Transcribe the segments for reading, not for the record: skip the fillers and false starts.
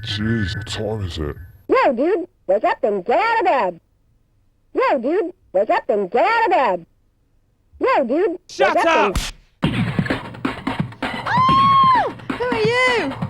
Jeez, what time is it? Yo, dude, wake up and get out of bed. Yo, dude, wake up and get out of bed. Yo, dude, Shut wake up! Oh! Who are you?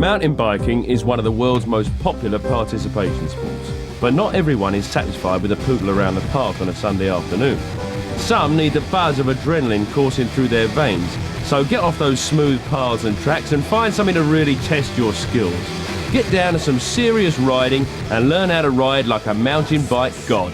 Mountain biking is one of the world's most popular participation sports, but not everyone is satisfied with a poodle around the park on a Sunday afternoon. Some need the buzz of adrenaline coursing through their veins, so get off those smooth paths and tracks and find something to really test your skills. Get down to some serious riding and learn how to ride like a mountain bike god.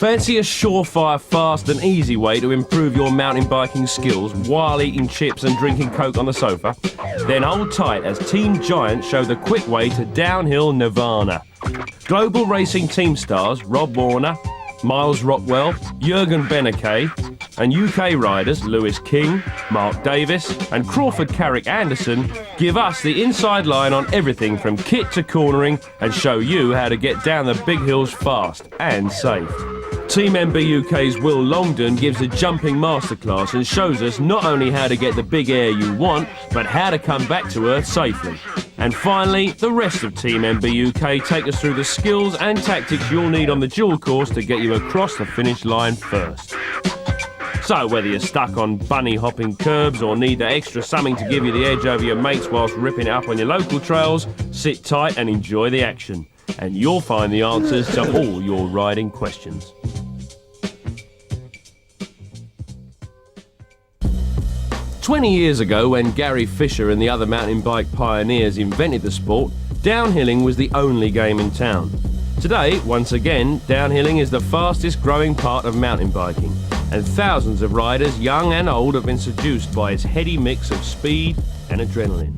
Fancy a surefire, fast and easy way to improve your mountain biking skills while eating chips and drinking Coke on the sofa? Then hold tight as Team Giant show the quick way to downhill nirvana. Global racing team stars Rob Warner, Miles Rockwell, Jürgen Beneke, and UK riders Lewis King, Mark Davis and Crawford Carrick Anderson give us the inside line on everything from kit to cornering and show you how to get down the big hills fast and safe. Team MBUK's Will Longdon gives a jumping masterclass and shows us not only how to get the big air you want, but how to come back to earth safely. And finally, the rest of Team MBUK take us through the skills and tactics you'll need on the dual course to get you across the finish line first. So whether you're stuck on bunny hopping curbs or need that extra something to give you the edge over your mates whilst ripping it up on your local trails, sit tight and enjoy the action. And you'll find the answers to all your riding questions. "20 years ago, when Gary Fisher and the other mountain bike pioneers invented the sport, downhilling was the only game in town. Today, once again, downhilling is the fastest growing part of mountain biking, and thousands of riders, young and old, have been seduced by its heady mix of speed and adrenaline.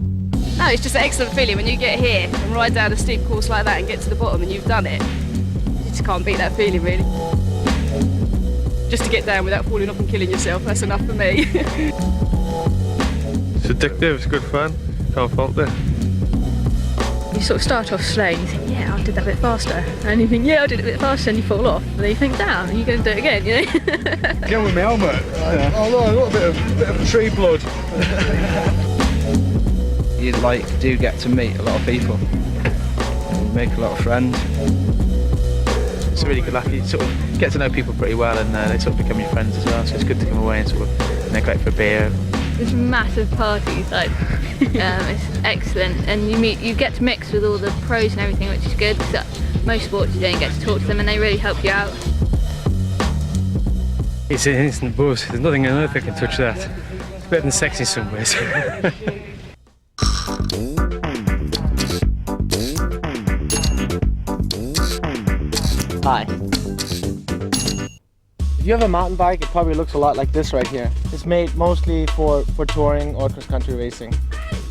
No, it's just an excellent feeling when you get here and ride down a steep course like that and get to the bottom and you've done it. You just can't beat that feeling, really. Just to get down without falling off and killing yourself, that's enough for me. It's addictive, it's good fun, can't fault it. You sort of start off slow and you think, yeah, I did that a bit faster. And you think, yeah, I did it a bit faster, and you fall off. And then you think, damn, and you go and do it again, you know? Again with my helmet. Oh no, I got a bit of tree blood. You do get to meet a lot of people. You make a lot of friends. It's a really good laugh. You sort of get to know people pretty well, and they sort of become your friends as well. So it's good to come away and sort of go out for a beer. There's massive parties, it's excellent, and you get to mix with all the pros and everything, which is good, because most sports you don't get to talk to them and they really help you out. It's an instant buzz. There's nothing on earth that can touch that. It's better than sex in some ways. Hi. If you have a mountain bike, it probably looks a lot like this right here. It's made mostly for touring or cross-country racing.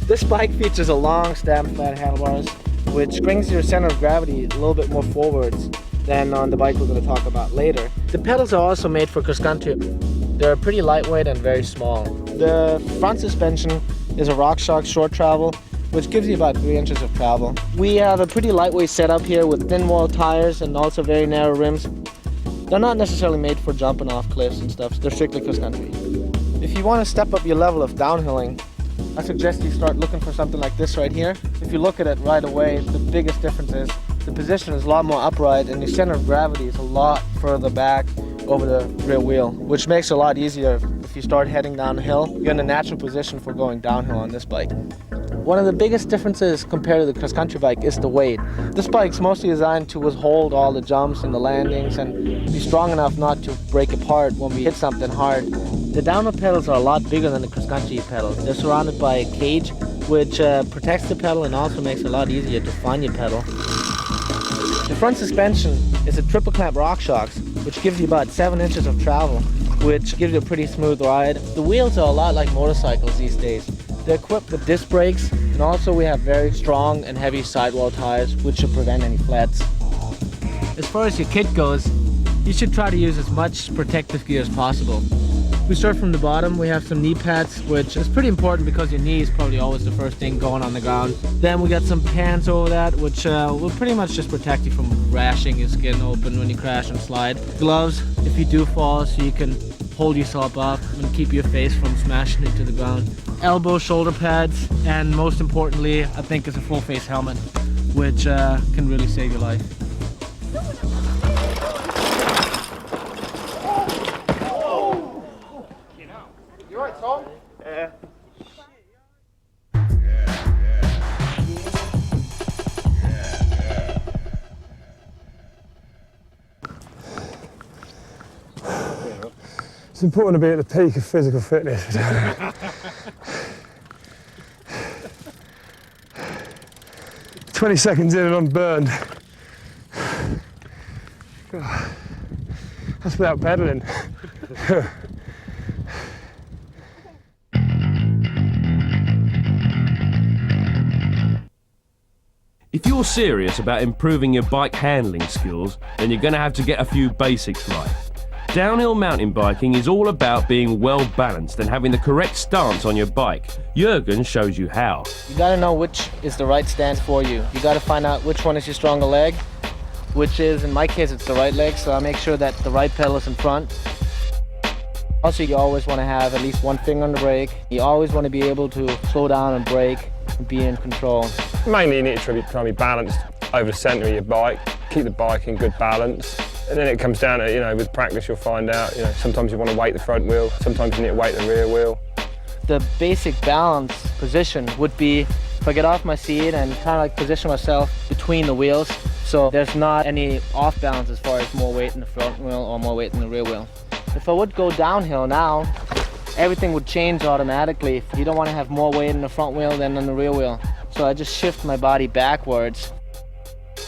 This bike features a long stem flat handlebars, which brings your center of gravity a little bit more forwards than on the bike we're going to talk about later. The pedals are also made for cross-country. They're pretty lightweight and very small. The front suspension is a RockShox short travel, which gives you about 3 inches of travel. We have a pretty lightweight setup here with thin wall tires and also very narrow rims. They're not necessarily made for jumping off cliffs and stuff. They're strictly cross-country. If you want to step up your level of downhilling, I suggest you start looking for something like this right here. If you look at it right away, the biggest difference is the position is a lot more upright and your center of gravity is a lot further back over the rear wheel, which makes it a lot easier if you start heading downhill. You're in a natural position for going downhill on this bike. One of the biggest differences compared to the cross-country bike is the weight. This bike's mostly designed to withhold all the jumps and the landings and be strong enough not to break apart when we hit something hard. The downhill pedals are a lot bigger than the cross-country pedals. They're surrounded by a cage which protects the pedal and also makes it a lot easier to find your pedal. The front suspension is a triple clamp RockShox, which gives you about 7 inches of travel, which gives you a pretty smooth ride. The wheels are a lot like motorcycles these days. They're equipped with disc brakes, and also we have very strong and heavy sidewall tires, which should prevent any flats. As far as your kit goes, you should try to use as much protective gear as possible. We start from the bottom. We have some knee pads, which is pretty important because your knee is probably always the first thing going on the ground. Then we got some pants over that, which will pretty much just protect you from rashing your skin open when you crash and slide. Gloves, if you do fall, so you can hold yourself up and keep your face from smashing into the ground. Elbow, shoulder pads, and most importantly, I think, is a full face helmet, which can really save your life. You right, Tom? Yeah. It's important to be at the peak of physical fitness. 20 seconds in and I'm burned. That's without pedalling. If you're serious about improving your bike handling skills, then you're going to have to get a few basics right. Downhill mountain biking is all about being well balanced and having the correct stance on your bike. Jürgen shows you how. You gotta know which is the right stance for you. You gotta find out which one is your stronger leg, which is, in my case, it's the right leg, so I make sure that the right pedal is in front. Also, you always want to have at least one finger on the brake. You always want to be able to slow down and brake and be in control. Mainly you need to try to be balanced over the centre of your bike, keep the bike in good balance. And then it comes down to, with practice you'll find out, sometimes you want to weight the front wheel, sometimes you need to weight the rear wheel. The basic balance position would be if I get off my seat and kind of like position myself between the wheels, so there's not any off balance as far as more weight in the front wheel or more weight in the rear wheel. If I would go downhill now, everything would change automatically. You don't want to have more weight in the front wheel than in the rear wheel. So I just shift my body backwards.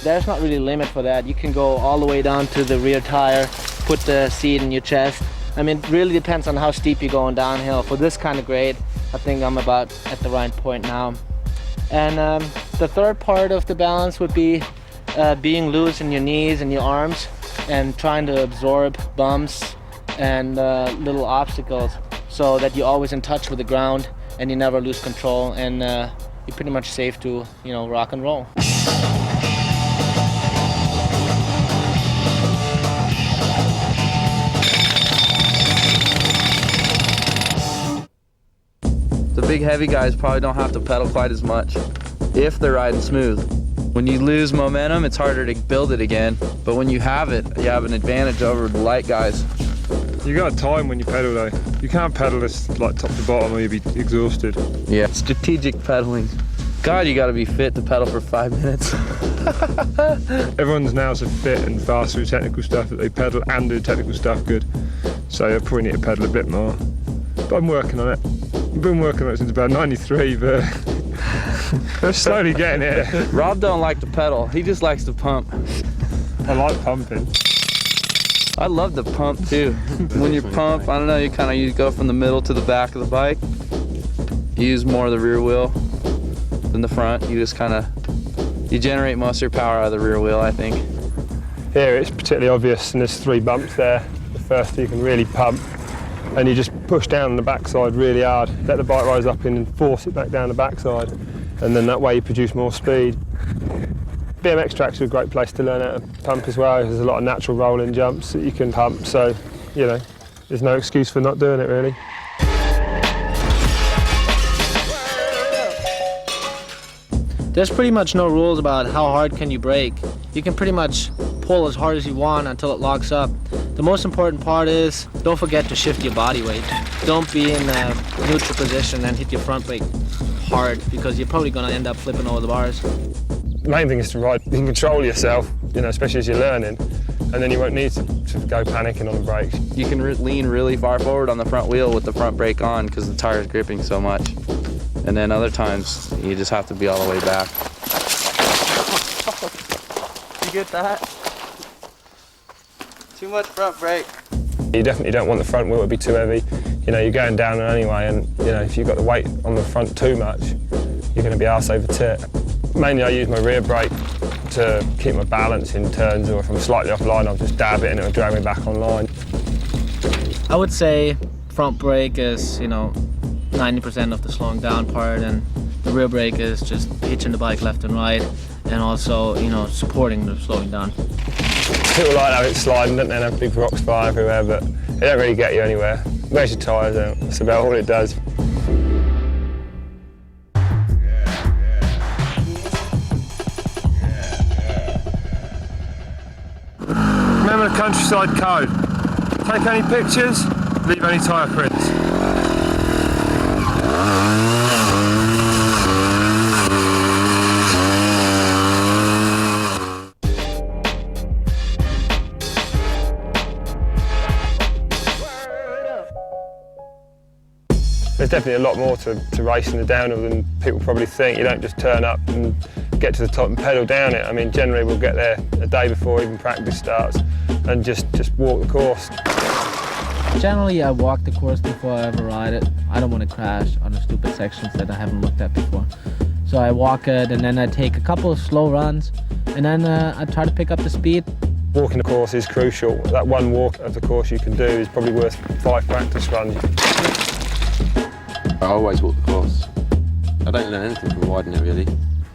There's not really a limit for that. You can go all the way down to the rear tire, put the seat in your chest. I mean, it really depends on how steep you're going downhill. For this kind of grade, I think I'm about at the right point now. And the third part of the balance would be being loose in your knees and your arms and trying to absorb bumps and little obstacles so that you're always in touch with the ground and you never lose control, and you're pretty much safe to, rock and roll. The big heavy guys probably don't have to pedal quite as much if they're riding smooth. When you lose momentum, it's harder to build it again, but when you have it, you have an advantage over the light guys. You got time when you pedal though. You can't pedal this like top to bottom or you'll be exhausted. Yeah, strategic pedaling. God, you gotta be fit to pedal for 5 minutes. Everyone's now so fit and fast through technical stuff that they pedal and do technical stuff good. So I probably need to pedal a bit more. But I'm working on it. I've been working on it since about 93, but I'm slowly getting it. Rob don't like to pedal, he just likes to pump. I like pumping. I love the pump too. When you pump, I don't know, you go from the middle to the back of the bike. You use more of the rear wheel than the front. You just you generate most of your power out of the rear wheel, I think. Here it's particularly obvious, and there's 3 bumps there. The first you can really pump, and you just push down on the backside really hard. Let the bike rise up in and force it back down the backside, and then that way you produce more speed. BMX tracks are a great place to learn how to pump as well. There's a lot of natural rolling jumps that you can pump, so there's no excuse for not doing it really. There's pretty much no rules about how hard can you brake. You can pretty much pull as hard as you want until it locks up. The most important part is don't forget to shift your body weight. Don't be in a neutral position and hit your front brake hard, because you're probably going to end up flipping over the bars. The main thing is to ride. You can control yourself, especially as you're learning, and then you won't need to go panicking on the brakes. You can lean really far forward on the front wheel with the front brake on because the tire's gripping so much. And then other times, you just have to be all the way back. You get that? Too much front brake. You definitely don't want the front wheel to be too heavy. You're going down anyway, and if you've got the weight on the front too much, you're going to be arse over tit. Mainly I use my rear brake to keep my balance in turns, or if I'm slightly offline, I'll just dab it and it'll drag me back online. I would say front brake is, 90% of the slowing down part, and the rear brake is just hitching the bike left and right, and also, supporting the slowing down. People like have it sliding, don't they, and have big rocks fly everywhere, but they don't really get you anywhere. Wears your tyres out, that's about all it does. Remember the countryside code. Take any pictures, leave any tyre prints. There's definitely a lot more to racing the downhill than people probably think. You don't just turn up and get to the top and pedal down it. I mean, generally we'll get there a day before even practice starts and just just walk the course. Generally, I walk the course before I ever ride it. I don't want to crash on the stupid sections that I haven't looked at before. So I walk it, and then I take a couple of slow runs, and then I try to pick up the speed. Walking the course is crucial. That one walk of the course you can do is probably worth 5 practice runs. I always walk the course. I don't learn anything from riding it really.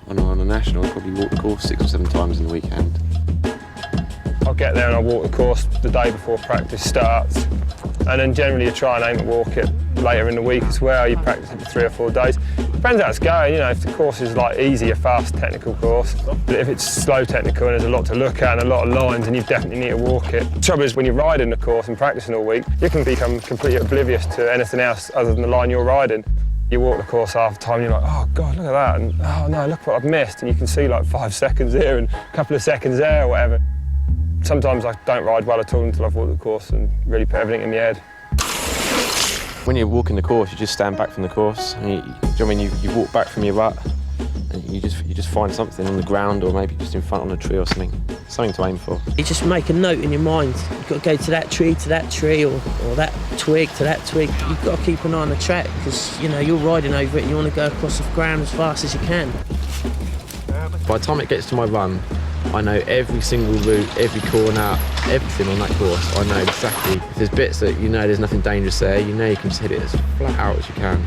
On a national, I probably walk the course 6 or 7 times in the weekend. I'll get there and I'll walk the course the day before practice starts. And then generally you try and aim at walk it later in the week as well. You practice it for 3 or 4 days. Depends how it's going, you know, if the course is like easy, a fast technical course. But if it's slow technical and there's a lot to look at and a lot of lines, then you definitely need to walk it. The trouble is when you're riding the course and practicing all week, you can become completely oblivious to anything else other than the line you're riding. You walk the course half the time and you're like, oh God, look at that, and oh no, look what I've missed. And you can see like 5 seconds here and a couple of seconds there or whatever. Sometimes I don't ride well at all until I've walked the course and really put everything in my head. When you're walking the course, you just stand back from the course. And you walk back from your rut, and you just find something on the ground or maybe just in front on a tree or something to aim for. You just make a note in your mind. You've got to go to that tree, or that twig to that twig. You've got to keep an eye on the track because you know you're riding over it and you want to go across the ground as fast as you can. By the time it gets to my run, I know every single route, every corner, everything on that course. I know exactly. If there's bits that you know there's nothing dangerous there, you know you can just hit it as flat out as you can.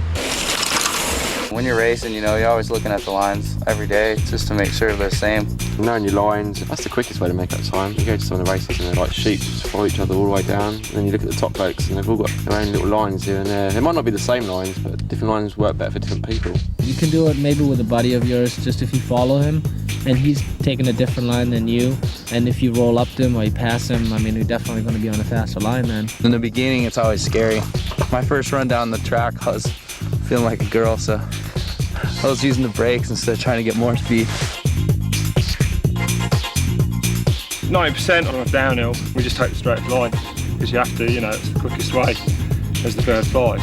When you're racing, you know, you're always looking at the lines every day just to make sure they're the same. Knowing your lines, that's the quickest way to make up time. You go to some of the races and they're like sheep, just follow each other all the way down. And then you look at the top blokes and they've all got their own little lines here and there. They might not be the same lines, but different lines work better for different people. You can do it maybe with a buddy of yours, just if you follow him and he's taking a different line than you. And if you roll up to him or you pass him, I mean, you're definitely going to be on a faster line then. In the beginning, it's always scary. My first run down the track, I was feeling like a girl, so I was using the brakes instead of trying to get more speed. 90% on a downhill, we just take the straight line because you have to, you know, it's the quickest way as the bird flies.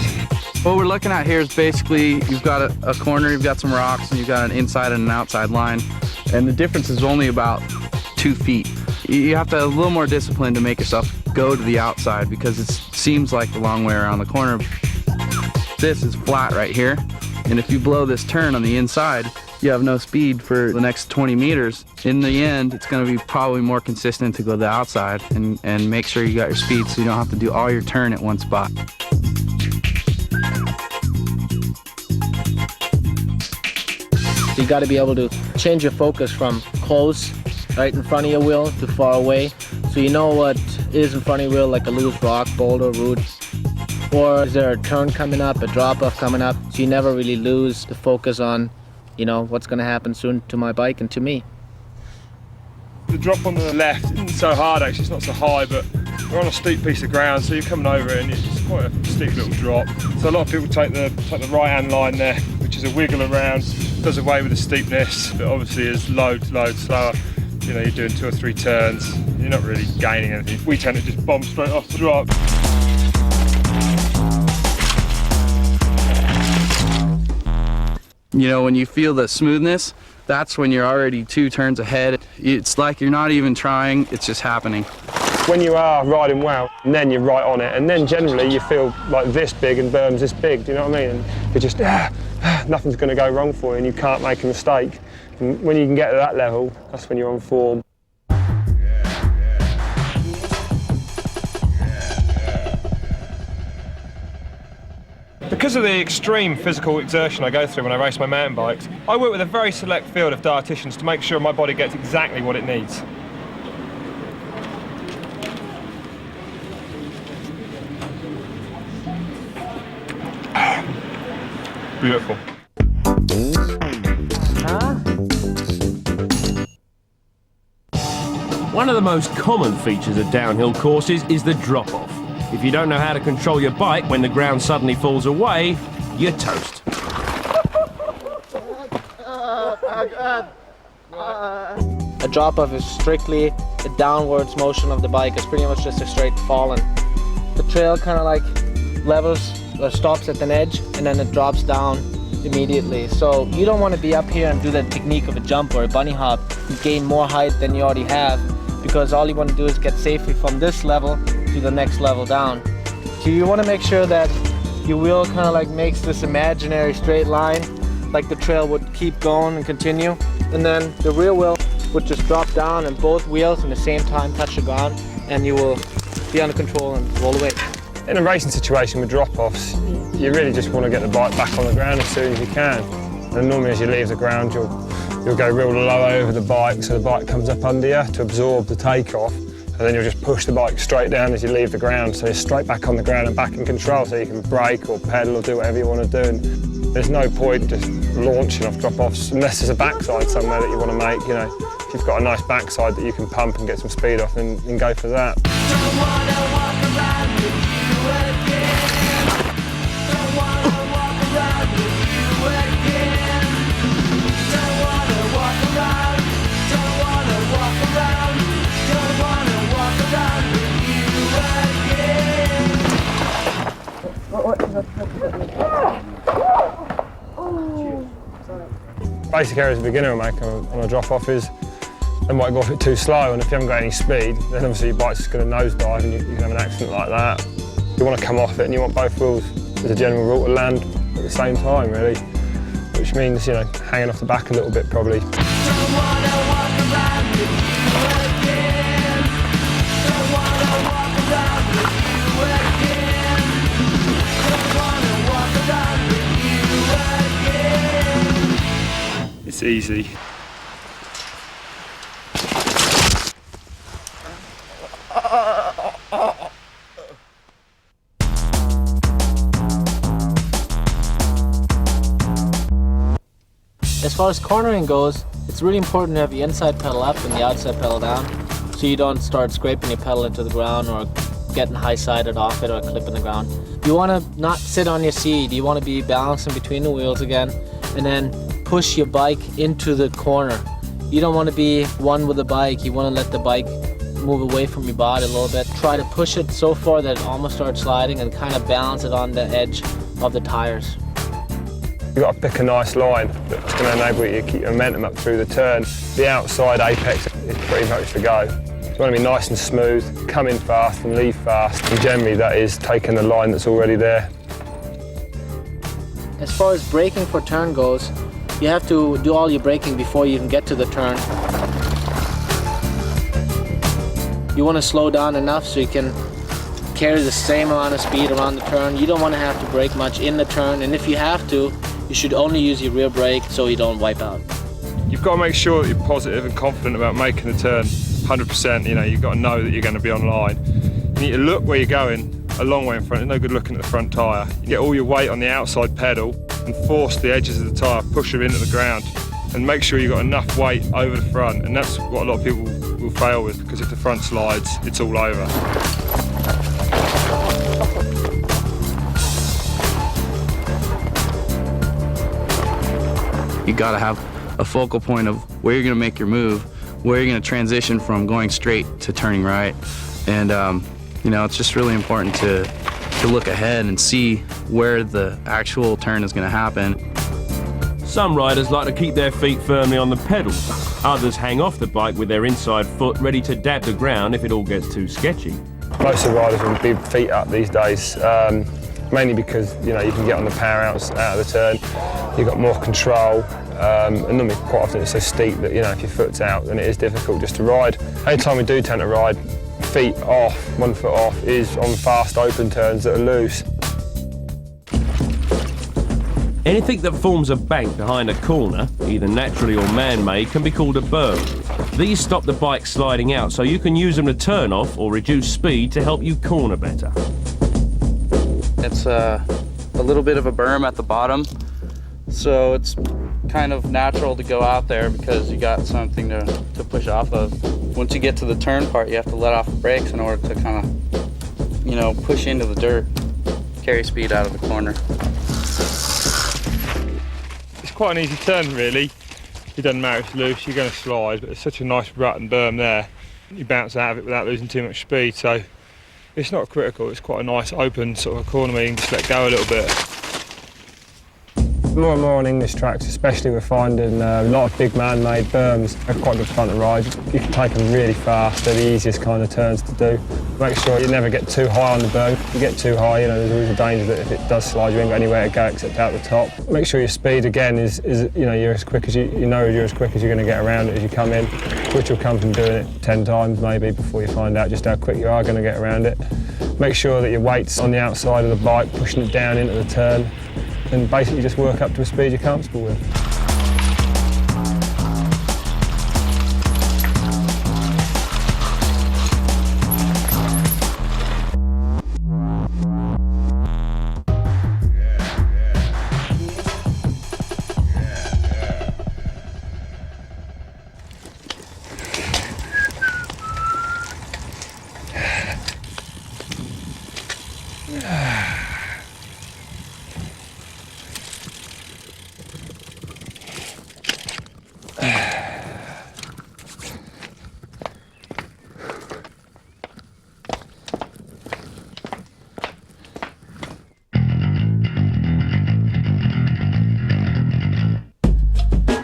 What we're looking at here is basically you've got a corner, you've got some rocks, and you've got an inside and an outside line. And the difference is only about 2 feet. You have to have a little more discipline to make yourself go to the outside because it seems like the long way around the corner. This is flat right here. And if you blow this turn on the inside, you have no speed for the next 20 meters. In the end, it's going to be probably more consistent to go to the outside and make sure you got your speed so you don't have to do all your turn at one spot. You got to be able to change your focus from close, right in front of your wheel, to far away. So you know what is in front of your wheel, like a loose rock, boulder, root. Or is there a turn coming up, a drop-off coming up? So you never really lose the focus on, you know, what's going to happen soon to my bike and to me. The drop on the left isn't so hard actually, it's not so high, but we're on a steep piece of ground, so you're coming over it and it's quite a steep little drop. So a lot of people take the right-hand line there, which is a wiggle around, does away with the steepness, but obviously is load slower. You know, you're doing 2 or 3 turns, you're not really gaining anything. We tend to just bomb straight off the drop. You know, when you feel the smoothness, that's when you're already 2 turns ahead. It's like you're not even trying, it's just happening. When you are riding well, and then you're right on it, and then generally you feel like this big and berm's this big, do you know what I mean? And you're just, nothing's going to go wrong for you and you can't make a mistake. And when you can get to that level, that's when you're on form. Because of the extreme physical exertion I go through when I race my mountain bikes, I work with a very select field of dietitians to make sure my body gets exactly what it needs. Beautiful. One of the most common features of downhill courses is the drop-off. If you don't know how to control your bike when the ground suddenly falls away, you're toast. A drop-off is strictly a downwards motion of the bike. It's pretty much just a straight falling. The trail kind of like levels or stops at an edge and then it drops down immediately. So you don't want to be up here and do the technique of a jump or a bunny hop. You gain more height than you already have because all you want to do is get safely from this level to the next level down. So you want to make sure that your wheel kind of like makes this imaginary straight line, like the trail would keep going and continue. And then the rear wheel would just drop down and both wheels in the same time touch the ground, and you will be under control and roll away. In a racing situation with drop-offs, you really just want to get the bike back on the ground as soon as you can. And normally as you leave the ground, you'll go real low over the bike, so the bike comes up under you to absorb the takeoff, and then you'll just push the bike straight down as you leave the ground, so you're straight back on the ground and back in control, so you can brake or pedal or do whatever you want to do. And there's no point just launching off drop-offs unless there's a backside somewhere that you want to make. You know, if you've got a nice backside that you can pump and get some speed off, then go for that. Basic errors a beginner will make on a drop-off is they might go off it too slow, and if you haven't got any speed, then obviously your bike's just going to nosedive and you can have an accident like that. You want to come off it and you want both wheels, as a general rule, to land at the same time, really, which means, you know, hanging off the back a little bit probably. It's easy. As far as cornering goes, it's really important to have the inside pedal up and the outside pedal down, so you don't start scraping your pedal into the ground or getting high-sided off it or clipping the ground. You want to not sit on your seat. You want to be balancing between the wheels again, and then push your bike into the corner. You don't want to be one with the bike. You want to let the bike move away from your body a little bit. Try to push it so far that it almost starts sliding and kind of balance it on the edge of the tires. You've got to pick a nice line that's going to enable you to keep your momentum up through the turn. The outside apex is pretty much the go. You want to be nice and smooth, come in fast and leave fast, and generally that is taking the line that's already there. As far as braking for turn goes, you have to do all your braking before you even get to the turn. You want to slow down enough so you can carry the same amount of speed around the turn. You don't want to have to brake much in the turn, and if you have to, you should only use your rear brake so you don't wipe out. You've got to make sure that you're positive and confident about making the turn 100%. You know, you've got to know that you're going to be on line. You need to look where you're going a long way in front. There's no good looking at the front tyre. You get all your weight on the outside pedal and force the edges of the tyre, push them into the ground, and make sure you've got enough weight over the front. And that's what a lot of people will fail with, because if the front slides, it's all over. You gotta have a focal point of where you're gonna make your move, where you're gonna transition from going straight to turning right. And you know, it's just really important to look ahead and see where the actual turn is gonna happen. Some riders like to keep their feet firmly on the pedals. Others hang off the bike with their inside foot ready to dab the ground if it all gets too sketchy. Most of the riders will be feet up these days, mainly because, you know, you can get on the power out of the turn, you've got more control, and normally quite often it's so steep that, you know, if your foot's out, then it is difficult just to ride. Any time we do tend to ride, feet off, 1 foot off, is on fast open turns that are loose. Anything that forms a bank behind a corner, either naturally or man-made, can be called a berm. These stop the bike sliding out, so you can use them to turn off or reduce speed to help you corner better. It's a little bit of a berm at the bottom, so it's kind of natural to go out there because you got something to push off of. Once you get to the turn part, you have to let off the brakes in order to kind of, you know, push into the dirt, carry speed out of the corner. It's quite an easy turn, really. It doesn't matter if it's loose, you're going to slide, but it's such a nice rut and berm there. You bounce out of it without losing too much speed, so it's not critical. It's quite a nice open sort of corner where you can just let go a little bit. More and more on English tracks especially, we're finding a lot of big man-made berms are quite good fun to ride. You can take them really fast, they're the easiest kind of turns to do. Make sure you never get too high on the berm. If you get too high, there's always a danger that if it does slide, you ain't got anywhere to go except out the top. Make sure your speed again is you're as quick as you're as quick as you're going to get around it as you come in, which will come from doing it 10 times maybe before you find out just how quick you are going to get around it. Make sure that your weight's on the outside of the bike, pushing it down into the turn, and basically just work up to a speed you're comfortable with.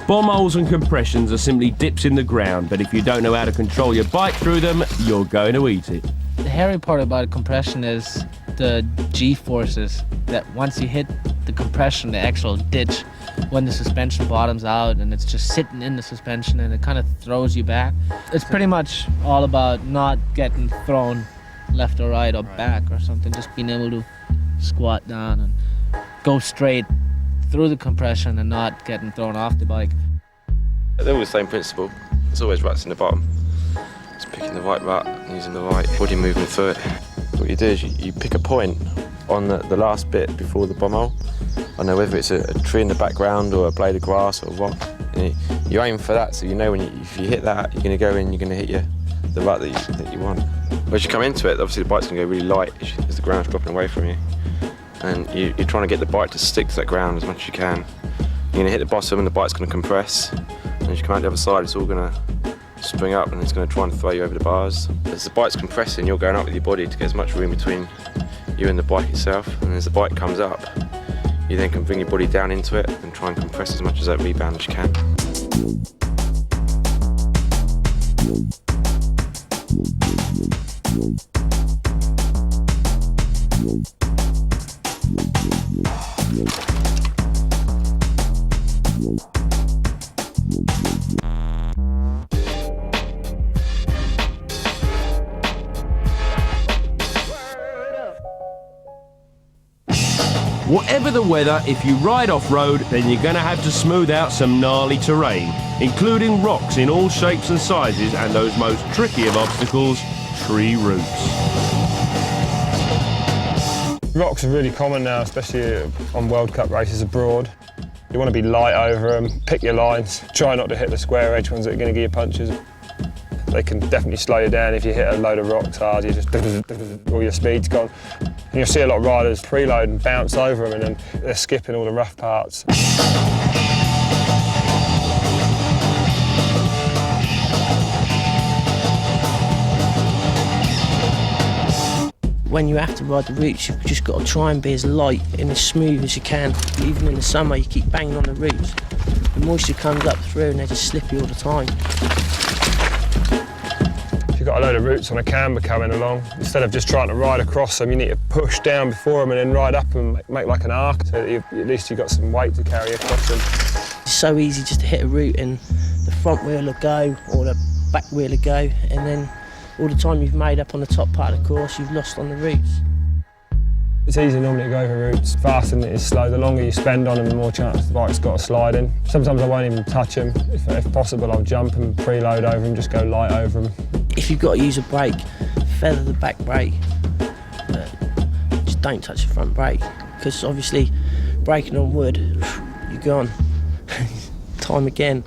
Bomb holes and compressions are simply dips in the ground, but if you don't know how to control your bike through them, you're going to eat it. The hairy part about compression is the G-forces, that once you hit the compression, the actual ditch, when the suspension bottoms out and it's just sitting in the suspension and it kind of throws you back. It's pretty much all about not getting thrown left or right or back or something, just being able to squat down and go straight through the compression and not getting thrown off the bike. They're all the same principle. There's always ruts in the bottom. Just picking the right rut and using the right body movement through it. What you do is you pick a point on the last bit before the bomb hole. I know whether it's a tree in the background or a blade of grass or a rock. You aim for that, so you know if you hit that, you're going to go in, you're going to hit the rut that you want. But as you come into it, obviously the bike's going to go really light as the ground's dropping away from you. And you're trying to get the bike to stick to that ground as much as you can. You're going to hit the bottom and the bike's going to compress. And as you come out the other side, it's all going to spring up and it's going to try and throw you over the bars. As the bike's compressing, you're going up with your body to get as much room between you and the bike itself. And as the bike comes up, you then can bring your body down into it and try and compress as much as that rebound as you can. Whatever the weather, if you ride off-road, then you're going to have to smooth out some gnarly terrain, including rocks in all shapes and sizes and those most tricky of obstacles, tree roots. Rocks are really common now, especially on World Cup races abroad. You want to be light over them, pick your lines, try not to hit the square edge ones that are going to give you punches. They can definitely slow you down if you hit a load of rocks hard, you just all your speed's gone. And you'll see a lot of riders preload and bounce over them and then they're skipping all the rough parts. When you have to ride the roots, you've just got to try and be as light and as smooth as you can. Even in the summer, you keep banging on the roots. The moisture comes up through and they're just slippy all the time. If you've got a load of roots on a camber coming along, instead of just trying to ride across them, you need to push down before them and then ride up and make like an arc, so that at least you've got some weight to carry across them. It's so easy just to hit a root and the front wheel will go or the back wheel will go, and then all the time you've made up on the top part of the course, you've lost on the roots. It's easy normally to go for roots faster than it is slow. The longer you spend on them, the more chance the bike's got a slide in. Sometimes I won't even touch them. If possible, I'll jump and preload over them, just go light over them. If you've got to use a brake, feather the back brake, but just don't touch the front brake, because obviously braking on wood, you're gone. Time again.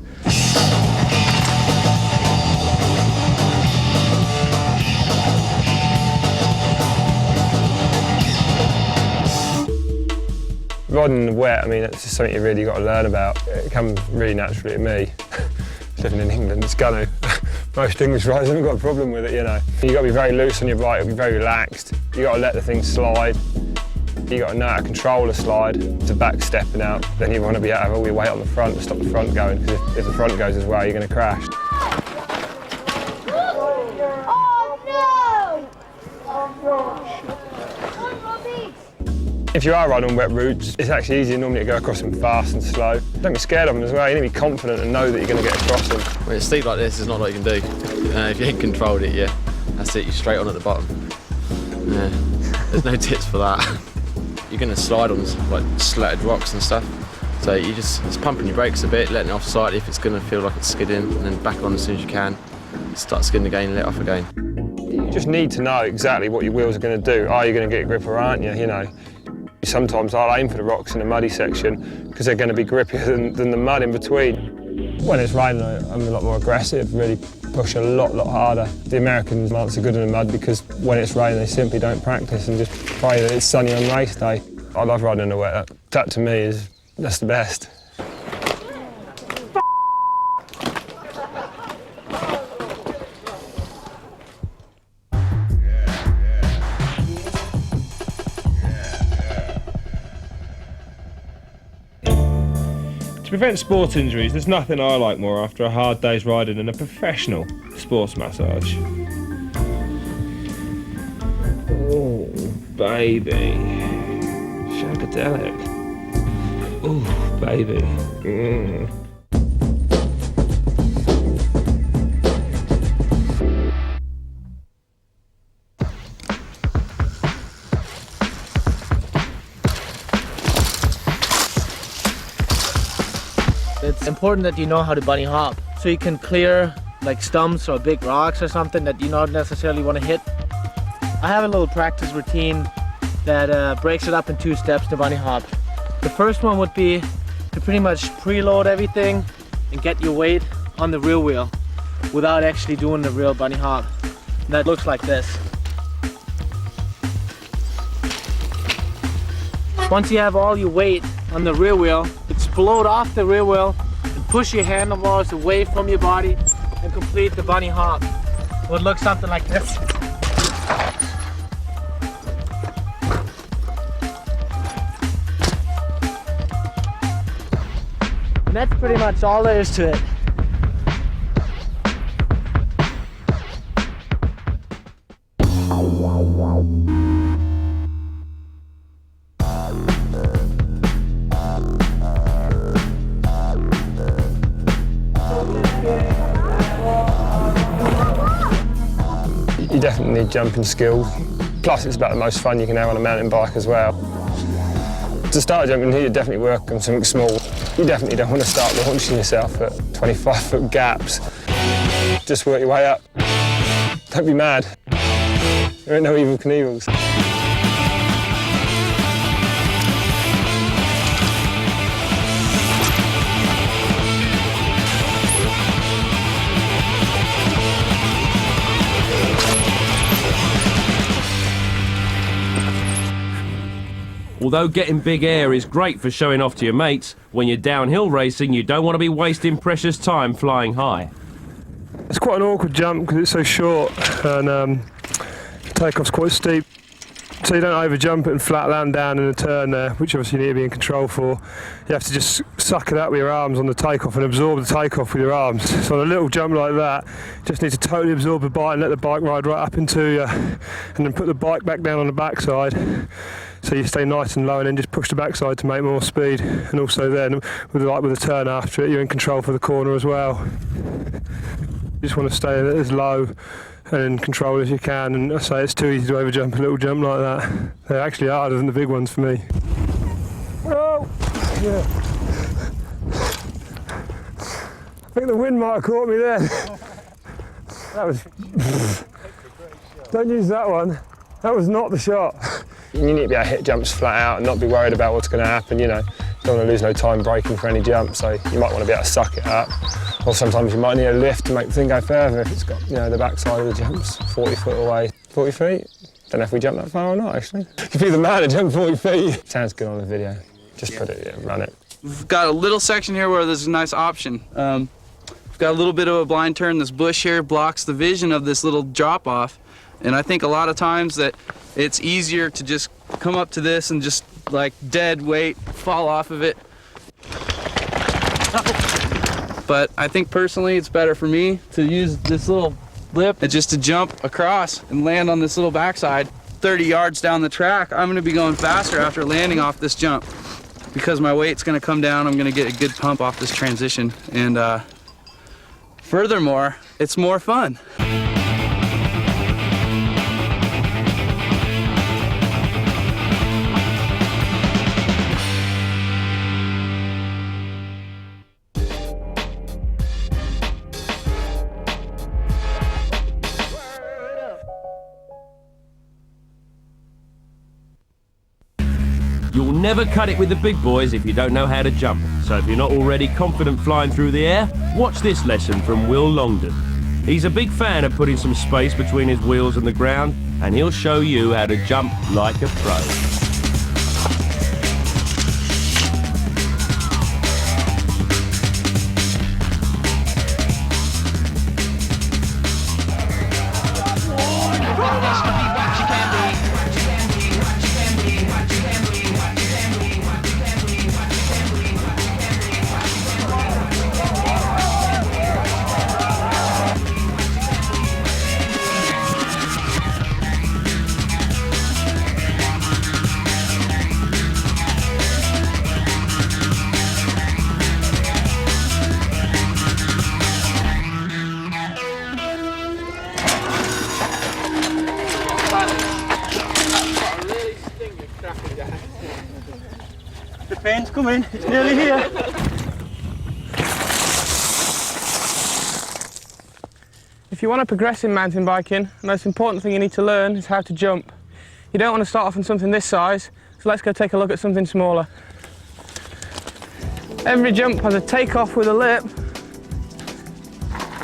Riding in the wet, I mean, it's just something you really got to learn about. It comes really naturally to me. Living in England, it's gonna. Most English riders haven't got a problem with it, you know. You've got to be very loose on your bike, be very relaxed. You've got to let the thing slide. You got to know how to control a slide to back stepping out. Then you want to be able to have all your weight on the front to stop the front going, because if the front goes as well, you're going to crash. If you are riding on wet routes, it's actually easier normally to go across them fast and slow. Don't be scared of them as well. You need to be confident and know that you're going to get across them. When it's steep like this, there's not a lot you can do. If you ain't controlled it, yeah, that's it. You're straight on at the bottom. Yeah, there's no tips for that. You're going to slide on like slatted rocks and stuff. So you just pumping your brakes a bit, letting it off slightly if it's going to feel like it's skidding, and then back on as soon as you can. Start skidding again and let off again. You just need to know exactly what your wheels are going to do. Are you going to get a grip or aren't you? You know. Sometimes I'll aim for the rocks in the muddy section because they're going to be grippier than the mud in between. When it's raining, I'm a lot more aggressive, really push a lot harder. The Americans aren't so good in the mud because when it's raining, they simply don't practice and just pray that it's sunny on race day. I love riding in the wet. That to me that's the best. To prevent sports injuries, there's nothing I like more after a hard day's riding than a professional sports massage. Oh, baby. Shagadelic. Oh, baby. It's important that you know how to bunny hop, so you can clear like stumps or big rocks or something that you don't necessarily want to hit. I have a little practice routine that breaks it up in 2 steps to bunny hop. The first one would be to pretty much preload everything and get your weight on the rear wheel without actually doing the real bunny hop. And that looks like this. Once you have all your weight on the rear wheel, explode off the rear wheel and push your handlebars away from your body and complete the bunny hop. It would look something like this. And that's pretty much all there is to it. You definitely need jumping skills. Plus, it's about the most fun you can have on a mountain bike as well. To start jumping here, you definitely work on something small. You definitely don't want to start launching yourself at 25-foot gaps. Just work your way up. Don't be mad. There ain't no Evel Knievels. Although getting big air is great for showing off to your mates, when you're downhill racing, you don't want to be wasting precious time flying high. It's quite an awkward jump because it's so short and takeoff's quite steep. So you don't over jump it and flat land down in a turn there, which obviously you need to be in control for. You have to just suck it out with your arms on the takeoff and absorb the takeoff with your arms. So on a little jump like that, you just need to totally absorb the bike and let the bike ride right up into you, and then put the bike back down on the backside. So you stay nice and low and then just push the backside to make more speed. And also then, with a turn after it, you're in control for the corner as well. You just want to stay as low and in control as you can, and I say it's too easy to overjump a little jump like that. They're actually harder than the big ones for me. Oh! Yeah. I think the wind might have caught me then. That was... Don't use that one. That was not the shot. You need to be able to hit jumps flat out and not be worried about what's going to happen, you know. Don't want to lose no time braking for any jump, so you might want to be able to suck it up. Or sometimes you might need a lift to make the thing go further if it's got, you know, the backside of the jumps 40 foot away. 40 feet? Don't know if we jump that far or not, actually. You'd be the man to jump 40 feet. Sounds good on the video. Just put it, yeah, run it. We've got a little section here where there's a nice option. We've got a little bit of a blind turn. This bush here blocks the vision of this little drop-off. And I think a lot of times that it's easier to just come up to this and just like dead weight, fall off of it. But I think personally it's better for me to use this little lip and just to jump across and land on this little backside. 30 yards down the track, I'm gonna be going faster after landing off this jump because my weight's gonna come down. I'm gonna get a good pump off this transition. And furthermore, it's more fun. You'll never cut it with the big boys if you don't know how to jump. So if you're not already confident flying through the air, watch this lesson from Will Longdon. He's a big fan of putting some space between his wheels and the ground, and he'll show you how to jump like a pro. The pain's coming, it's nearly here. If you want to progress in mountain biking, the most important thing you need to learn is how to jump. You don't want to start off on something this size, so let's go take a look at something smaller. Every jump has a takeoff with a lip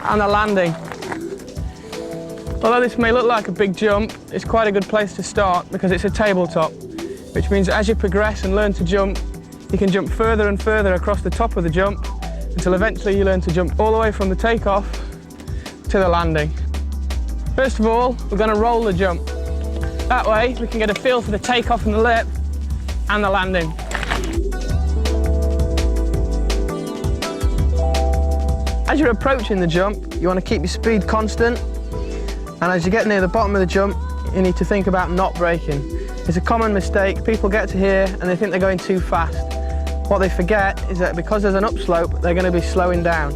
and a landing. Although this may look like a big jump, it's quite a good place to start because it's a tabletop, which means as you progress and learn to jump, you can jump further and further across the top of the jump until eventually you learn to jump all the way from the takeoff to the landing. First of all, we're going to roll the jump. That way we can get a feel for the takeoff and the lip and the landing. As you're approaching the jump, you want to keep your speed constant, and as you get near the bottom of the jump, you need to think about not braking. It's a common mistake. People get to here and they think they're going too fast. What they forget is that because there's an upslope, they're going to be slowing down.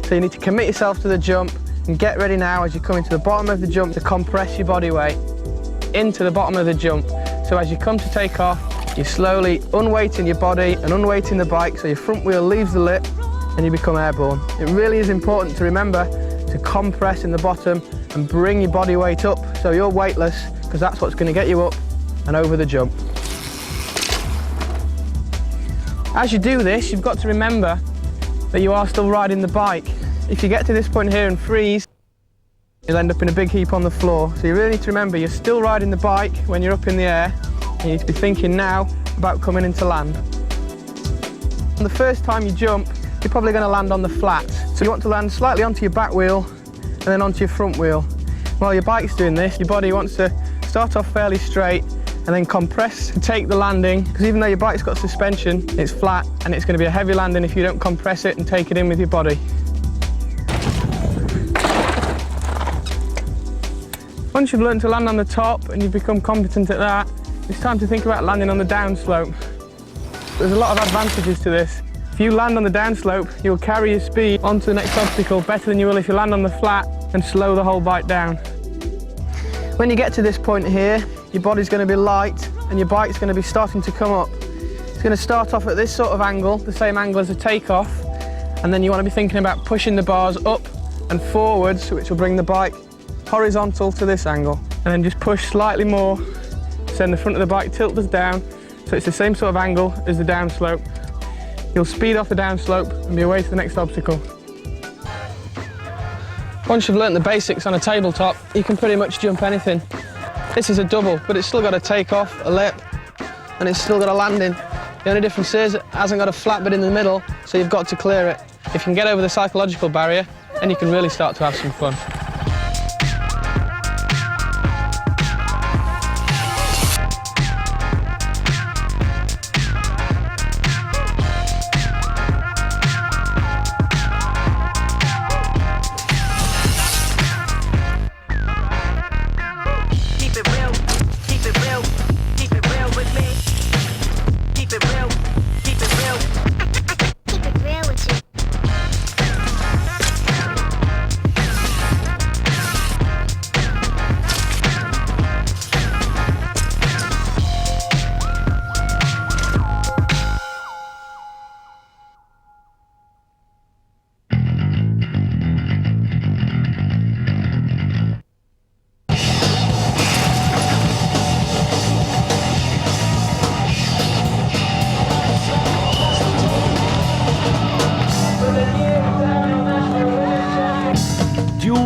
So you need to commit yourself to the jump and get ready now as you come into the bottom of the jump to compress your body weight into the bottom of the jump. So as you come to take off, you're slowly unweighting your body and unweighting the bike so your front wheel leaves the lip and you become airborne. It really is important to remember to compress in the bottom and bring your body weight up so you're weightless, because that's what's going to get you up and over the jump. As you do this, you've got to remember that you are still riding the bike. If you get to this point here and freeze, you'll end up in a big heap on the floor. So you really need to remember you're still riding the bike when you're up in the air. You need to be thinking now about coming into land. And the first time you jump, you're probably going to land on the flat. So you want to land slightly onto your back wheel and then onto your front wheel. While your bike's doing this, your body wants to start off fairly straight and then compress to take the landing, because even though your bike's got suspension, it's flat and it's going to be a heavy landing if you don't compress it and take it in with your body. Once you've learned to land on the top and you've become competent at that, it's time to think about landing on the downslope. There's a lot of advantages to this. If you land on the downslope, you'll carry your speed onto the next obstacle better than you will if you land on the flat and slow the whole bike down. When you get to this point here, your body's going to be light and your bike's going to be starting to come up. It's going to start off at this sort of angle, the same angle as a takeoff, and then you want to be thinking about pushing the bars up and forwards, which will bring the bike horizontal to this angle. And then just push slightly more, send the front of the bike tilted down, so it's the same sort of angle as the downslope. You'll speed off the downslope and be away to the next obstacle. Once you've learnt the basics on a tabletop, you can pretty much jump anything. This is a double, but it's still got a takeoff, a lip, and it's still got a landing. The only difference is it hasn't got a flat bit in the middle, so you've got to clear it. If you can get over the psychological barrier, then you can really start to have some fun.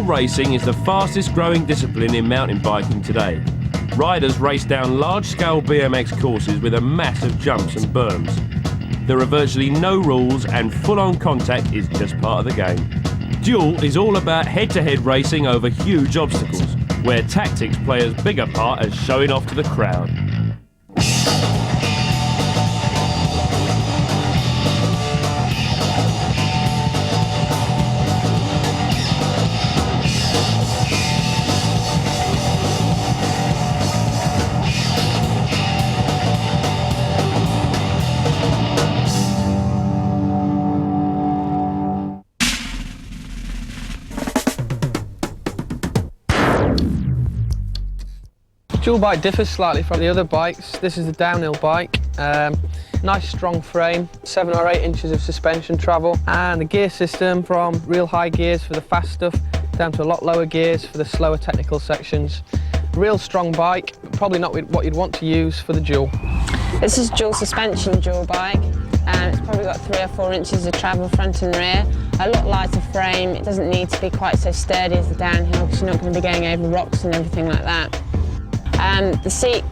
racing is the fastest growing discipline in mountain biking today. Riders race down large-scale BMX courses with a mass of jumps and berms. There are virtually no rules and full-on contact is just part of the game. Duel is all about head-to-head racing over huge obstacles, where tactics play as big a part as showing off to the crowd. Dual bike differs slightly from the other bikes. This is a downhill bike. Nice strong frame, 7 or 8 inches of suspension travel, and the gear system from real high gears for the fast stuff down to a lot lower gears for the slower technical sections. Real strong bike, but probably not what you'd want to use for the dual. This is dual suspension dual bike. It's probably got 3 or 4 inches of travel front and rear. A lot lighter frame. It doesn't need to be quite so sturdy as the downhill because you're not going to be going over rocks and everything like that. The seat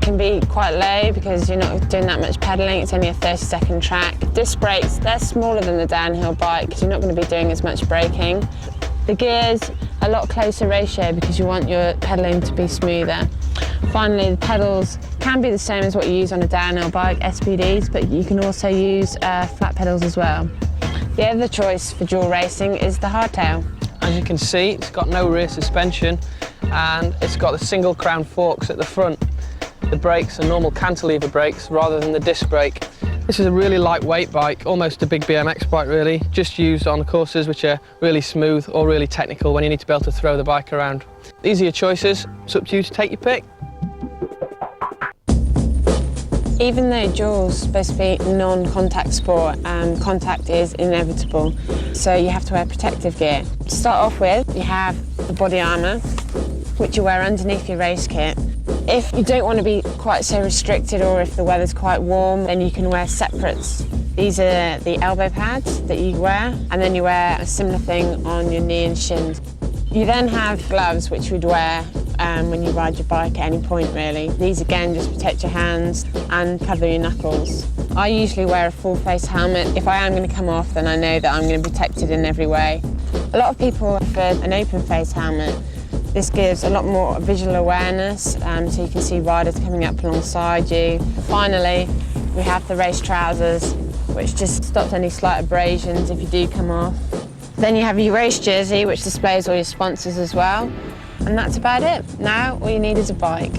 can be quite low because you're not doing that much pedalling. It's only a 30-second track. Disc brakes, they're smaller than the downhill bike because you're not going to be doing as much braking. The gears, a lot closer ratio because you want your pedalling to be smoother. Finally, the pedals can be the same as what you use on a downhill bike, SPDs, but you can also use flat pedals as well. The other choice for dual racing is the hardtail. As you can see, it's got no rear suspension and it's got the single crown forks at the front. The brakes are normal cantilever brakes rather than the disc brake. This is a really lightweight bike, almost a big BMX bike really, just used on courses which are really smooth or really technical when you need to be able to throw the bike around. These are your choices, it's up to you to take your pick. Even though dual's supposed to be non-contact sport, contact is inevitable, so you have to wear protective gear. To start off with, you have the body armour, which you wear underneath your race kit. If you don't want to be quite so restricted or if the weather's quite warm, then you can wear separates. These are the elbow pads that you wear, and then you wear a similar thing on your knee and shins. You then have gloves, which you'd wear when you ride your bike at any point really. These again just protect your hands and cover your knuckles. I usually wear a full face helmet. If I am going to come off, then I know that I'm going to be protected in every way. A lot of people prefer an open face helmet. This gives a lot more visual awareness, so you can see riders coming up alongside you. Finally, we have the race trousers, which just stops any slight abrasions if you do come off. Then you have your race jersey, which displays all your sponsors as well. And that's about it. Now, all you need is a bike.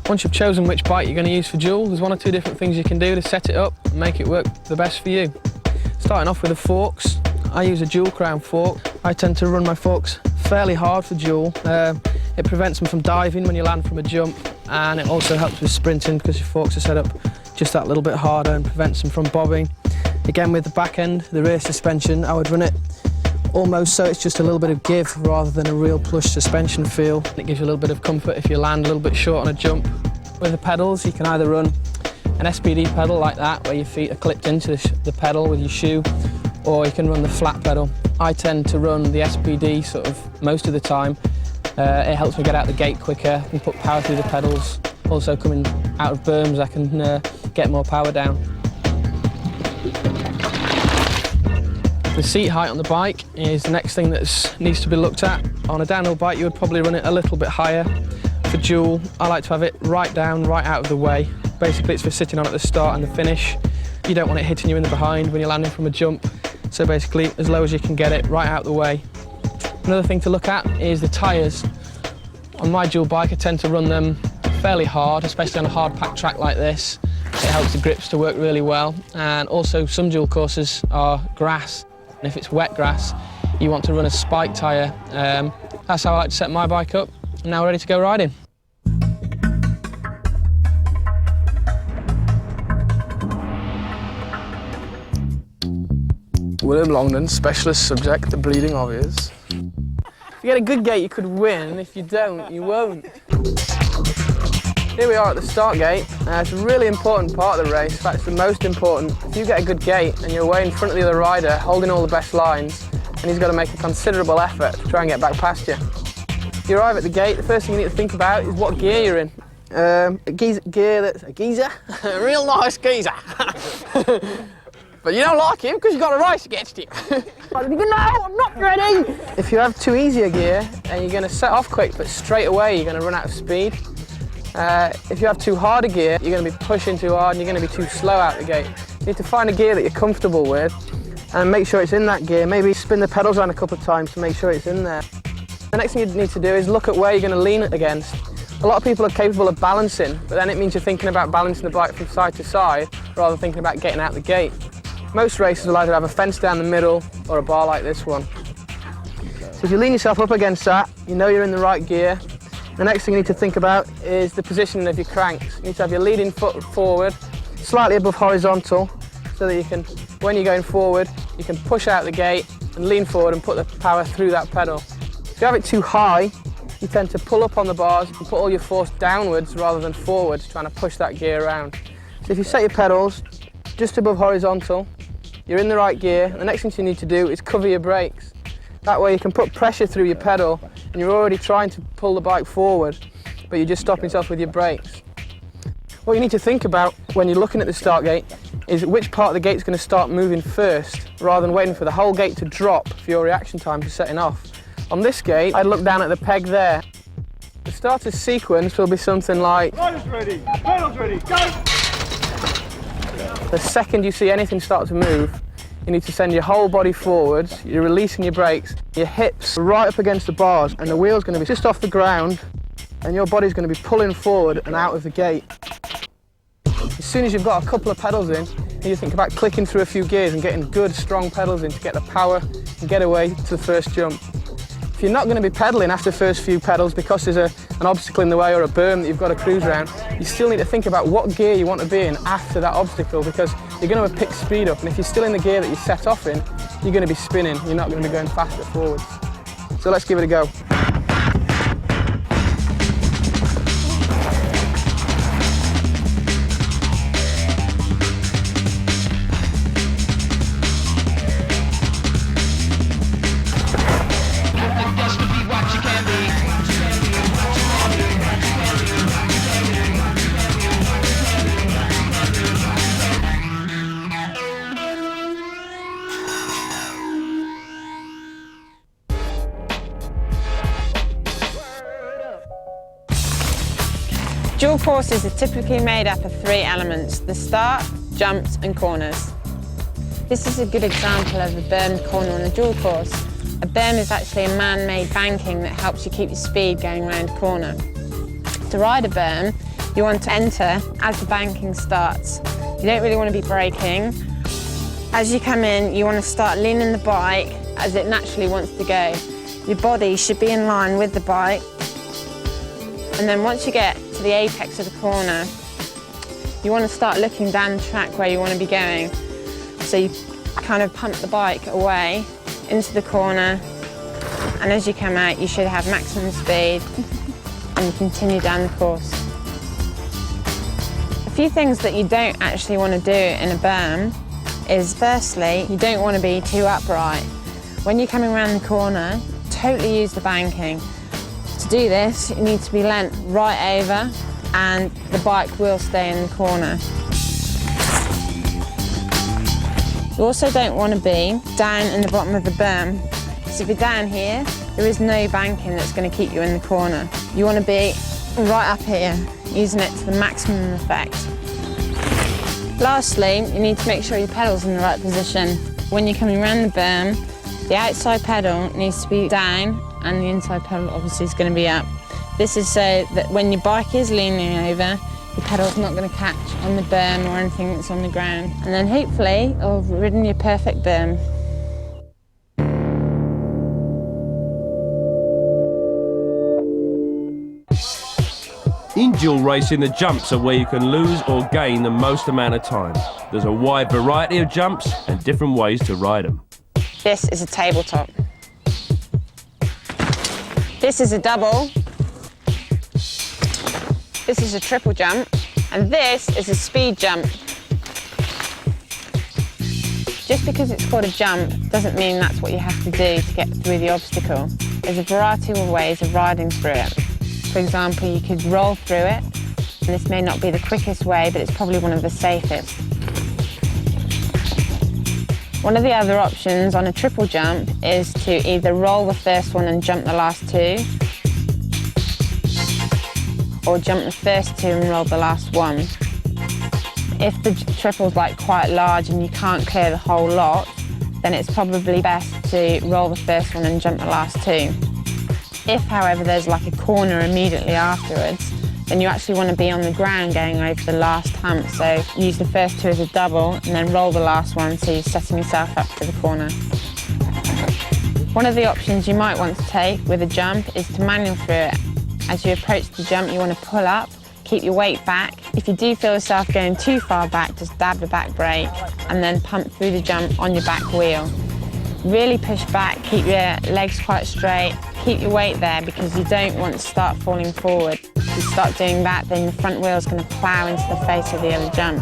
Once you've chosen which bike you're going to use for dual, there's 1 or 2 different things you can do to set it up and make it work the best for you. Starting off with the forks, I use a dual crown fork. I tend to run my forks fairly hard for dual. It prevents them from diving when you land from a jump, and it also helps with sprinting because your forks are set up just that little bit harder and prevents them from bobbing. Again, with the back end, the rear suspension, I would run it almost so it's just a little bit of give rather than a real plush suspension feel. It gives you a little bit of comfort if you land a little bit short on a jump. With the pedals, you can either run an SPD pedal like that, where your feet are clipped into the pedal with your shoe, or you can run the flat pedal. I tend to run the SPD sort of most of the time. It helps me get out the gate quicker and put power through the pedals. Also coming out of berms, I can get more power down. The seat height on the bike is the next thing that needs to be looked at. On a downhill bike, you would probably run it a little bit higher. For dual, I like to have it right down, right out of the way. Basically, it's for sitting on at the start and the finish. You don't want it hitting you in the behind when you're landing from a jump. So basically, as low as you can get it, right out the way. Another thing to look at is the tyres. On my dual bike, I tend to run them fairly hard, especially on a hard packed track like this. It helps the grips to work really well. And also, some dual courses are grass. And if it's wet grass, you want to run a spike tyre. That's how I like to set my bike up. I'm now ready to go riding. William Longdon, specialist subject, the bleeding obvious. If you get a good gate, you could win. If you don't, you won't. Here we are at the start gate. It's a really important part of the race. In fact, it's the most important. If you get a good gate and you're way in front of the other rider, holding all the best lines, and he's got to make a considerable effort to try and get back past you. If you arrive at the gate, the first thing you need to think about is what gear you're in. A geezer? A real nice geezer. But you don't like him because you've got a race against him. No, I'm not ready. If you have too easy a gear, and you're going to set off quick, but straight away you're going to run out of speed. If you have too hard a gear, you're going to be pushing too hard and you're going to be too slow out the gate. You need to find a gear that you're comfortable with and make sure it's in that gear. Maybe spin the pedals around a couple of times to make sure it's in there. The next thing you need to do is look at where you're going to lean it against. A lot of people are capable of balancing, but then it means you're thinking about balancing the bike from side to side rather than thinking about getting out the gate. Most racers will either have a fence down the middle or a bar like this one. So if you lean yourself up against that, you know you're in the right gear. The next thing you need to think about is the positioning of your cranks. You need to have your leading foot forward, slightly above horizontal, so that you can, when you're going forward, you can push out the gate and lean forward and put the power through that pedal. If you have it too high, you tend to pull up on the bars and put all your force downwards rather than forwards, trying to push that gear around. So if you set your pedals just above horizontal, you're in the right gear. The next thing you need to do is cover your brakes. That way you can put pressure through your pedal and you're already trying to pull the bike forward, but you're just stopping yourself with your brakes. What you need to think about when you're looking at the start gate is which part of the gate's going to start moving first, rather than waiting for the whole gate to drop for your reaction time for setting off. On this gate, I'd look down at the peg there. The starter sequence will be something like... Riders ready, pedals ready, go! The second you see anything start to move, you need to send your whole body forwards, you're releasing your brakes, your hips right up against the bars, and the wheel's going to be just off the ground, and your body's going to be pulling forward and out of the gate. As soon as you've got a couple of pedals in, you think about clicking through a few gears and getting good, strong pedals in to get the power and get away to the first jump. If you're not going to be pedaling after the first few pedals because there's an obstacle in the way or a berm that you've got to cruise around, you still need to think about what gear you want to be in after that obstacle, because you're going to pick speed up, and if you're still in the gear that you set off in, you're going to be spinning, you're not going to be going faster forwards. So let's give it a go. Dual courses are typically made up of 3 elements: the start, jumps and corners. This is a good example of a bermed corner on a dual course. A berm is actually a man-made banking that helps you keep your speed going around a corner. To ride a berm, you want to enter as the banking starts. You don't really want to be braking. As you come in, you want to start leaning the bike as it naturally wants to go. Your body should be in line with the bike. And then once you get to the apex of the corner, you want to start looking down the track where you want to be going. So you kind of pump the bike away into the corner, and as you come out, you should have maximum speed and you continue down the course. A few things that you don't actually want to do in a berm is, firstly, you don't want to be too upright. When you're coming around the corner, totally use the banking. To do this, you need to be leant right over and the bike will stay in the corner. You also don't want to be down in the bottom of the berm. So if you're down here, there is no banking that's going to keep you in the corner. You want to be right up here, using it to the maximum effect. Lastly, you need to make sure your pedal's in the right position. When you're coming around the berm, the outside pedal needs to be down and the inside pedal obviously is going to be up. This is so that when your bike is leaning over, your pedal's not going to catch on the berm or anything that's on the ground. And then hopefully it'll have ridden your perfect berm. In dual racing, the jumps are where you can lose or gain the most amount of time. There's a wide variety of jumps and different ways to ride them. This is a tabletop. This is a double. This is a triple jump. And this is a speed jump. Just because it's called a jump doesn't mean that's what you have to do to get through the obstacle. There's a variety of ways of riding through it. For example, you could roll through it. And this may not be the quickest way, but it's probably one of the safest. One of the other options on a triple jump is to either roll the first one and jump the last two, or jump the first two and roll the last one. If the triple's like quite large and you can't clear the whole lot, then it's probably best to roll the first one and jump the last two. If, however, there's like a corner immediately afterwards, then you actually want to be on the ground going over the last hump. So use the first two as a double and then roll the last one so you're setting yourself up for the corner. One of the options you might want to take with a jump is to manual through it. As you approach the jump, you want to pull up, keep your weight back. If you do feel yourself going too far back, just dab the back brake and then pump through the jump on your back wheel. Really push back, keep your legs quite straight, keep your weight there because you don't want to start falling forward. If you start doing that, then the front wheel is going to plough into the face of the other jump.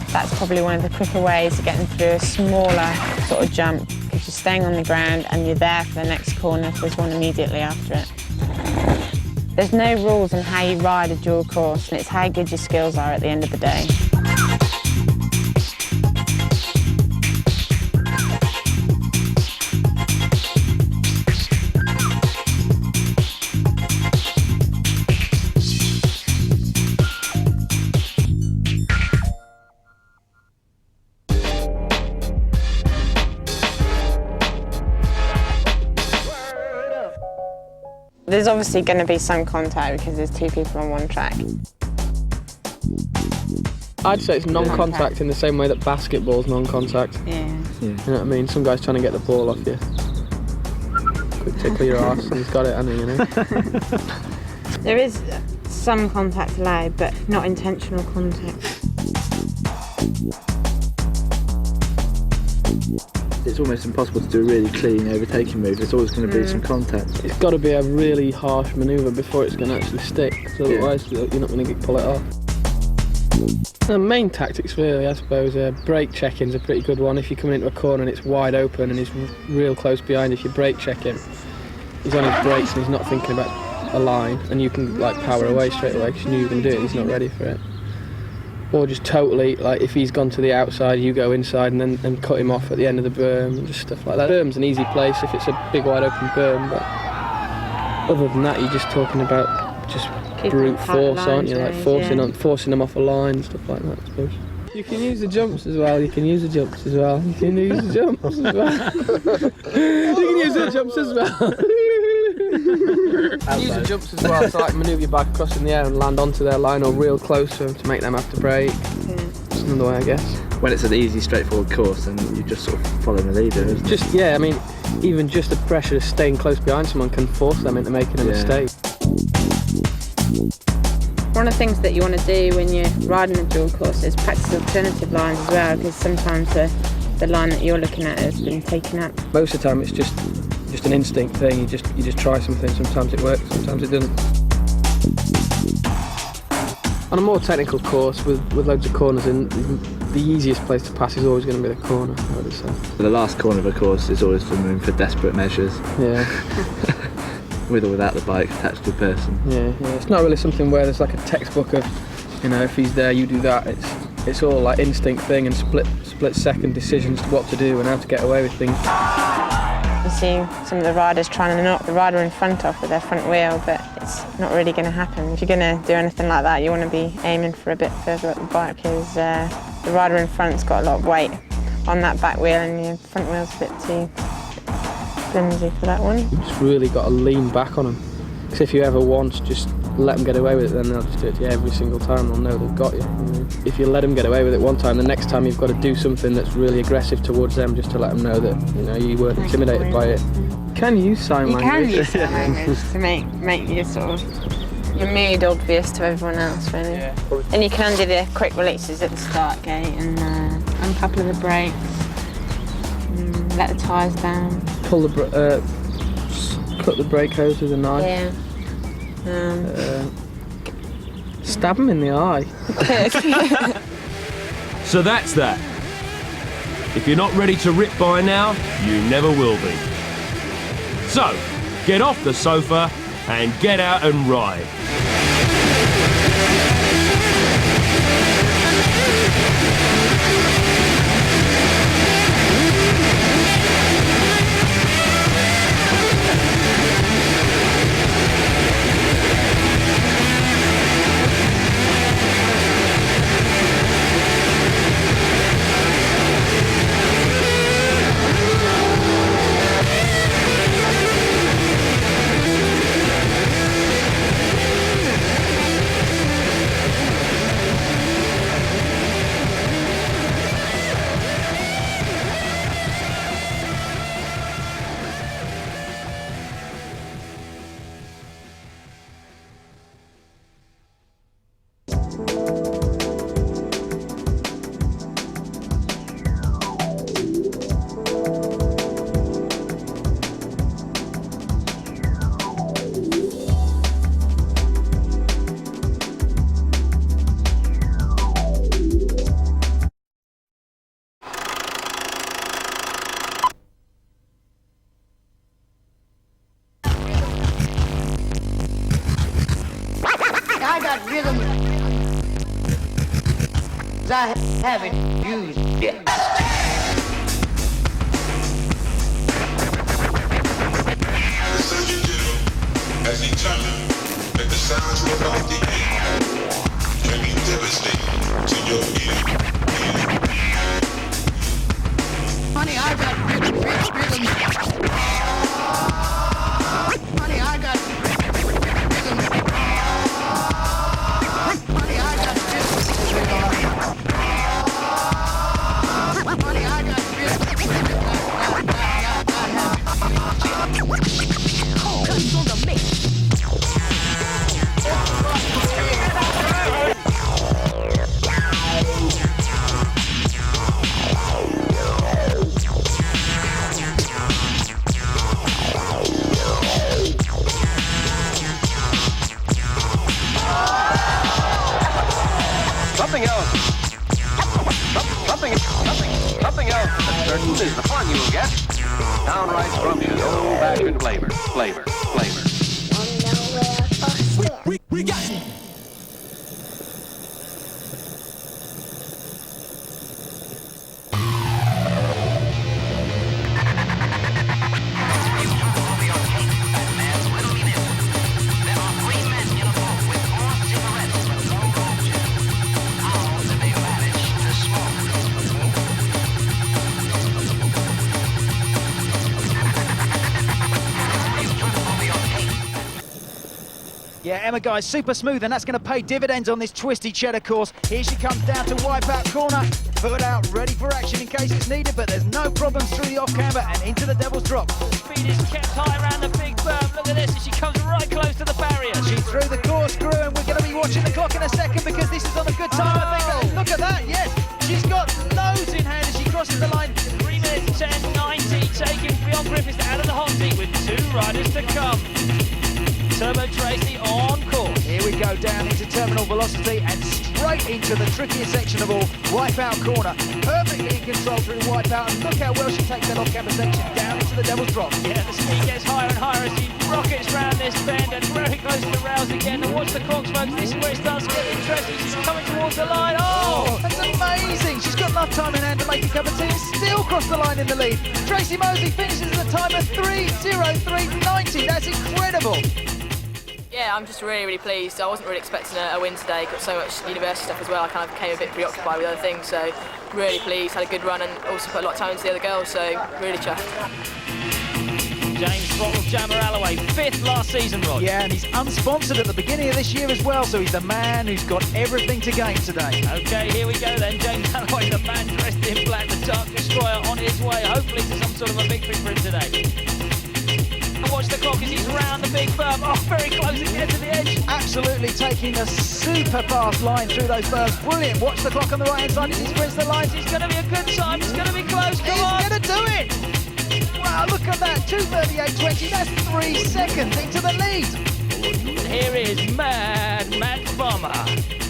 That's probably one of the quicker ways of getting through a smaller sort of jump because you're staying on the ground and you're there for the next corner if there's one immediately after it. There's no rules on how you ride a dual course, and it's how good your skills are at the end of the day. There's obviously going to be some contact because there's two people on one track. I'd say it's non-contact in the same way that basketball's non-contact. Yeah. You know what I mean? Some guy's trying to get the ball off you. Quick tickle your arse and he's got it, hasn't he, you know? There is some contact allowed, but not intentional contact. It's almost impossible to do a really clean overtaking move. There's always going to be some contact. It's got to be a really harsh manoeuvre before it's going to actually stick, so otherwise you're not going to pull it off. The main tactics really, I suppose, brake checking's a pretty good one. If you're coming into a corner and it's wide open and he's real close behind, if you brake check him, he's on his brakes and he's not thinking about a line, and you can like power away straight away because you knew you were going to do it, he's not ready for it. Or just totally, like if he's gone to the outside, you go inside and then cut him off at the end of the berm and just stuff like that. Berm's an easy place if it's a big wide open berm, but other than that you're just talking about just brute force, aren't you? Like forcing them off a line and stuff like that, I suppose. You can use the jumps as well, you can use the jumps as well, you can use the jumps as well. You can use the jumps as well. Use the jumps as well to like manoeuvre your bike across in the air and land onto their line or real close to them to make them have to brake. That's another way, I guess. When it's an easy, straightforward course and you just sort of follow the leader, isn't it? Yeah, I mean, even just the pressure of staying close behind someone can force them into making a mistake. One of the things that you want to do when you're riding a dual course is practice alternative lines as well, because sometimes the line that you're looking at has been taken up. Most of the time it's just an instinct thing. You just try something. Sometimes it works, sometimes it doesn't. On a more technical course with loads of corners in, the easiest place to pass is always going to be the corner, I would say. The last corner of a course is always the room for desperate measures. Yeah. With or without the bike attached to a person. Yeah. It's not really something where there's like a textbook of, you know, if he's there, you do that. It's all like instinct thing and split second decisions to what to do and how to get away with things. You see some of the riders trying to knock the rider in front off with their front wheel, but it's not really going to happen. If you're going to do anything like that, you want to be aiming for a bit further up the bike, because the rider in front's got a lot of weight on that back wheel and your front wheel's a bit too flimsy for that one. You've just really got to lean back on them. Because if you ever once just let them get away with it, then they'll just do it to you every single time. They'll know they've got you. If you let them get away with it one time, the next time you've got to do something that's really aggressive towards them, just to let them know that you weren't intimidated by it. You can use sign language. You can use sign language to make your sort of your mood obvious to everyone else, really. Yeah. And you can undo the quick releases at the start gate and uncouple the brakes, let the tyres down. Pull the cut the brake hose with a knife. Yeah. Stab him in the eye. So that's that. If you're not ready to rip by now, you never will be. So, get off the sofa and get out and ride. I got rhythm I haven't used yet. The Surgeon General has determined that the sounds we're about to hear can be devastating to your ear. Honey, I got rhythm. Honey, I got rhythm. Honey, I got rhythm. Honey, I got cuts on the mix. Something else that's certain is the fun you will get. Downright scrumptious, old-fashioned flavor. We got it. Yeah, Emma Guy's super smooth, and that's going to pay dividends on this twisty cheddar course. Here she comes down to Wipeout corner. Foot out, ready for action in case it's needed, but there's no problems through the off-camber and into the Devil's Drop. The speed is kept high around the big berm. Look at this, and she comes right close to the barrier. She threw the corkscrew, and we're going to be watching the clock in a second because this is on a good time, I think. Look at that, yes. She's got loads in hand as she crosses the line. 3 minutes 10.90, taking beyond Griffiths out of the hot seat with 2 riders to come. Turbo Tracy on course. Here we go down into terminal velocity and straight into the trickiest section of all, Wipeout corner. Perfectly in control through Wipeout, and look how well she takes that off-camber section down into the Devil's Drop. Yeah, the speed gets higher and higher as she rockets round this bend and very close to the rails again. And watch the clock, folks. This is where it starts to get interesting. She's coming towards the line. Oh, that's amazing. She's got enough time in hand to make a cup of tea and still cross the line in the lead. Tracy Mosley finishes at a time of 3:03.90. That's incredible. Yeah, I'm just really pleased. I wasn't really expecting a win today. Got so much university stuff as well. I kind of became a bit preoccupied with other things. So really pleased. Had a good run and also put a lot of time into the other girls. So really chuffed. James Bottle Jammer Alloway, 5th last season, Rod. Yeah, and he's unsponsored at the beginning of this year as well, so he's the man who's got everything to gain today. Okay, here we go then. James Alloway, the man dressed in black, the Dark Destroyer on his way, hopefully to some sort of a victory for him today. And watch the clock as he's round the big berm. Oh, very close again to the edge. Absolutely taking a super fast line through those berms. Brilliant. Watch the clock on the right-hand side as he sprints the lines. It's going to be a good time. It's going to be close. Come on. He's going to do it. Wow, look at that, 2:38.20, that's 3 seconds into the lead. Here is Mad Matt Bomber.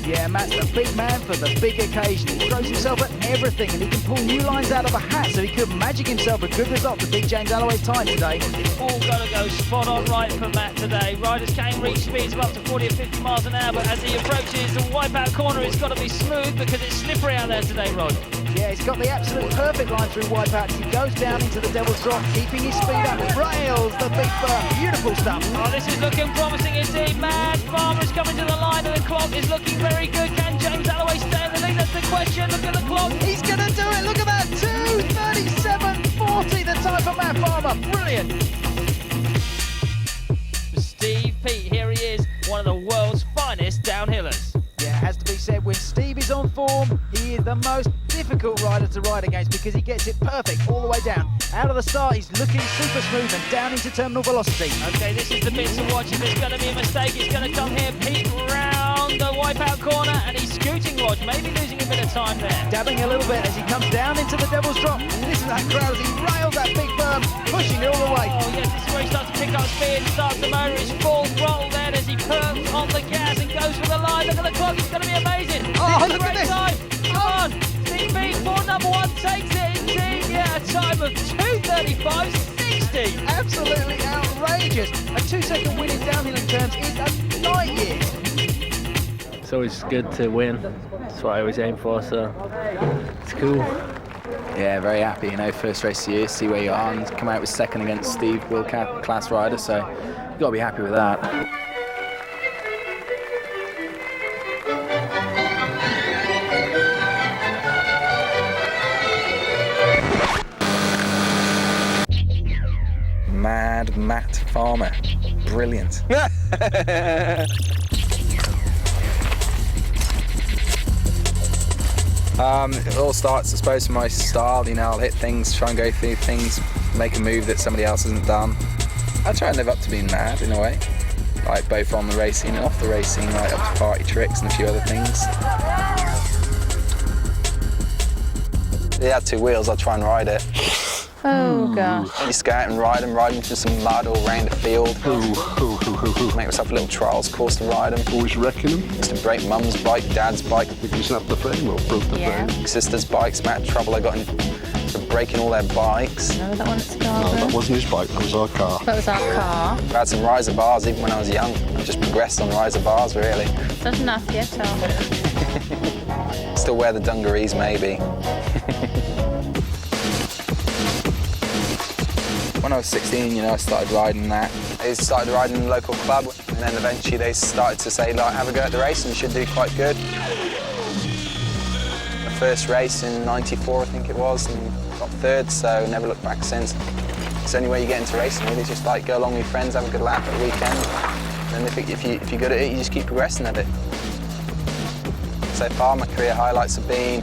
Yeah, Matt's the big man for the big occasion. He throws himself at everything and he can pull new lines out of a hat, so he could magic himself a good result to beat James Alloway's time today. It's all got to go spot on right for Matt today. Riders can reach speeds of up to 40 or 50 miles an hour, but as he approaches the wipeout corner, it's got to be smooth because it's slippery out there today, Rod. Yeah, he's got the absolute perfect line through wipeout as he goes down into the Devil's Drop, keeping his speed up. Rails the big berm. Beautiful stuff. Oh, this is looking promising indeed. Mad Farmer is coming to the line and the clock is looking very good. Can James Alloway stay in the lead? That's the question. Look at the clock. He's going to do it. Look at that. 2:37.40 the time for Matt Farmer. Brilliant. Steve Pete, here he is, one of the world's finest downhillers. Yeah, it has to be said, when Steve is on form, he is the most difficult rider to ride against because he gets it perfect all the way down. Out of the start, he's looking super smooth and down into terminal velocity. Okay, this is the bit to watch. If there's going to be a mistake, it's going to come here. Pete round the wipeout corner and he's scooting, Rod, maybe losing a bit of time there. Dabbing a little bit as he comes down into the Devil's Drop. Listen to that crowd as he rails that big berm, pushing it all the way. Oh yes, this is where he starts to pick up speed, starts the motor, he's full throttle then as he perks on the gas and goes for the line. Look at the clock, it's going to be amazing. Oh, look at this. Time. Come on, Steve Pete, board number one, takes it indeed. Yeah, a time of 2:35.60. Absolutely outrageous. A 2-second win in downhilling terms is a light years. It's always good to win. That's what I always aim for, so it's cool. Yeah, very happy, you know, first race of the year, see where you are, and come out with second against Steve, world class rider, so you've got to be happy with that. Mad Matt Farmer, brilliant. It all starts, I suppose, from my style. You know, I'll hit things, try and go through things, make a move that somebody else hasn't done. I try and live up to being mad in a way, like both on the racing and off the racing, like up to party tricks and a few other things. If he had two wheels, I'd try and ride it. Oh gosh. You just go out and ride them through some mud all around the field. Make myself a little trials course to ride them. Always wrecking them. Used to break mum's bike, dad's bike. If you snap the frame or broke the frame. Sister's bikes, Matt, trouble I got in for breaking all their bikes. No, that one at Scarborough. No, that wasn't his bike, that was our car. That was our car. I had some riser bars even when I was young. I just progressed on riser bars, really. That's enough yet, Still wear the dungarees, maybe. When I was 16, you know, I started riding that. I started riding in the local club, and then eventually they started to say, like, have a go at the race and you should do quite good. My first race in '94, I think it was, and got third, so never looked back since. It's the only way you get into racing, really, just like go along with your friends, have a good lap at the weekend. And if you're good at it, you just keep progressing at it. So far, my career highlights have been,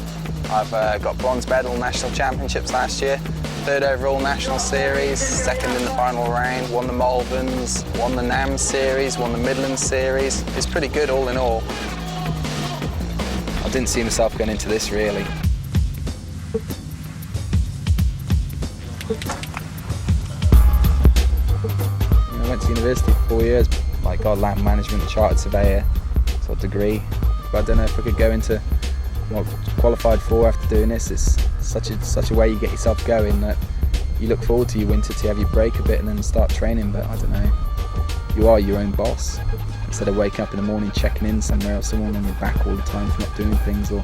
I've got bronze medal National Championships last year, third overall National Series, second in the final round, won the Malverns, won the NAM Series, won the Midlands Series. It's pretty good all in all. I didn't see myself going into this really. I went to university for 4 years, like got land management, chartered surveyor, sort of degree. But I don't know if I could go into what I qualified for after doing this. It's such a way you get yourself going that you look forward to your winter to have you break a bit and then start training, but I don't know. You are your own boss. Instead of waking up in the morning checking in somewhere or someone on your back all the time for not doing things or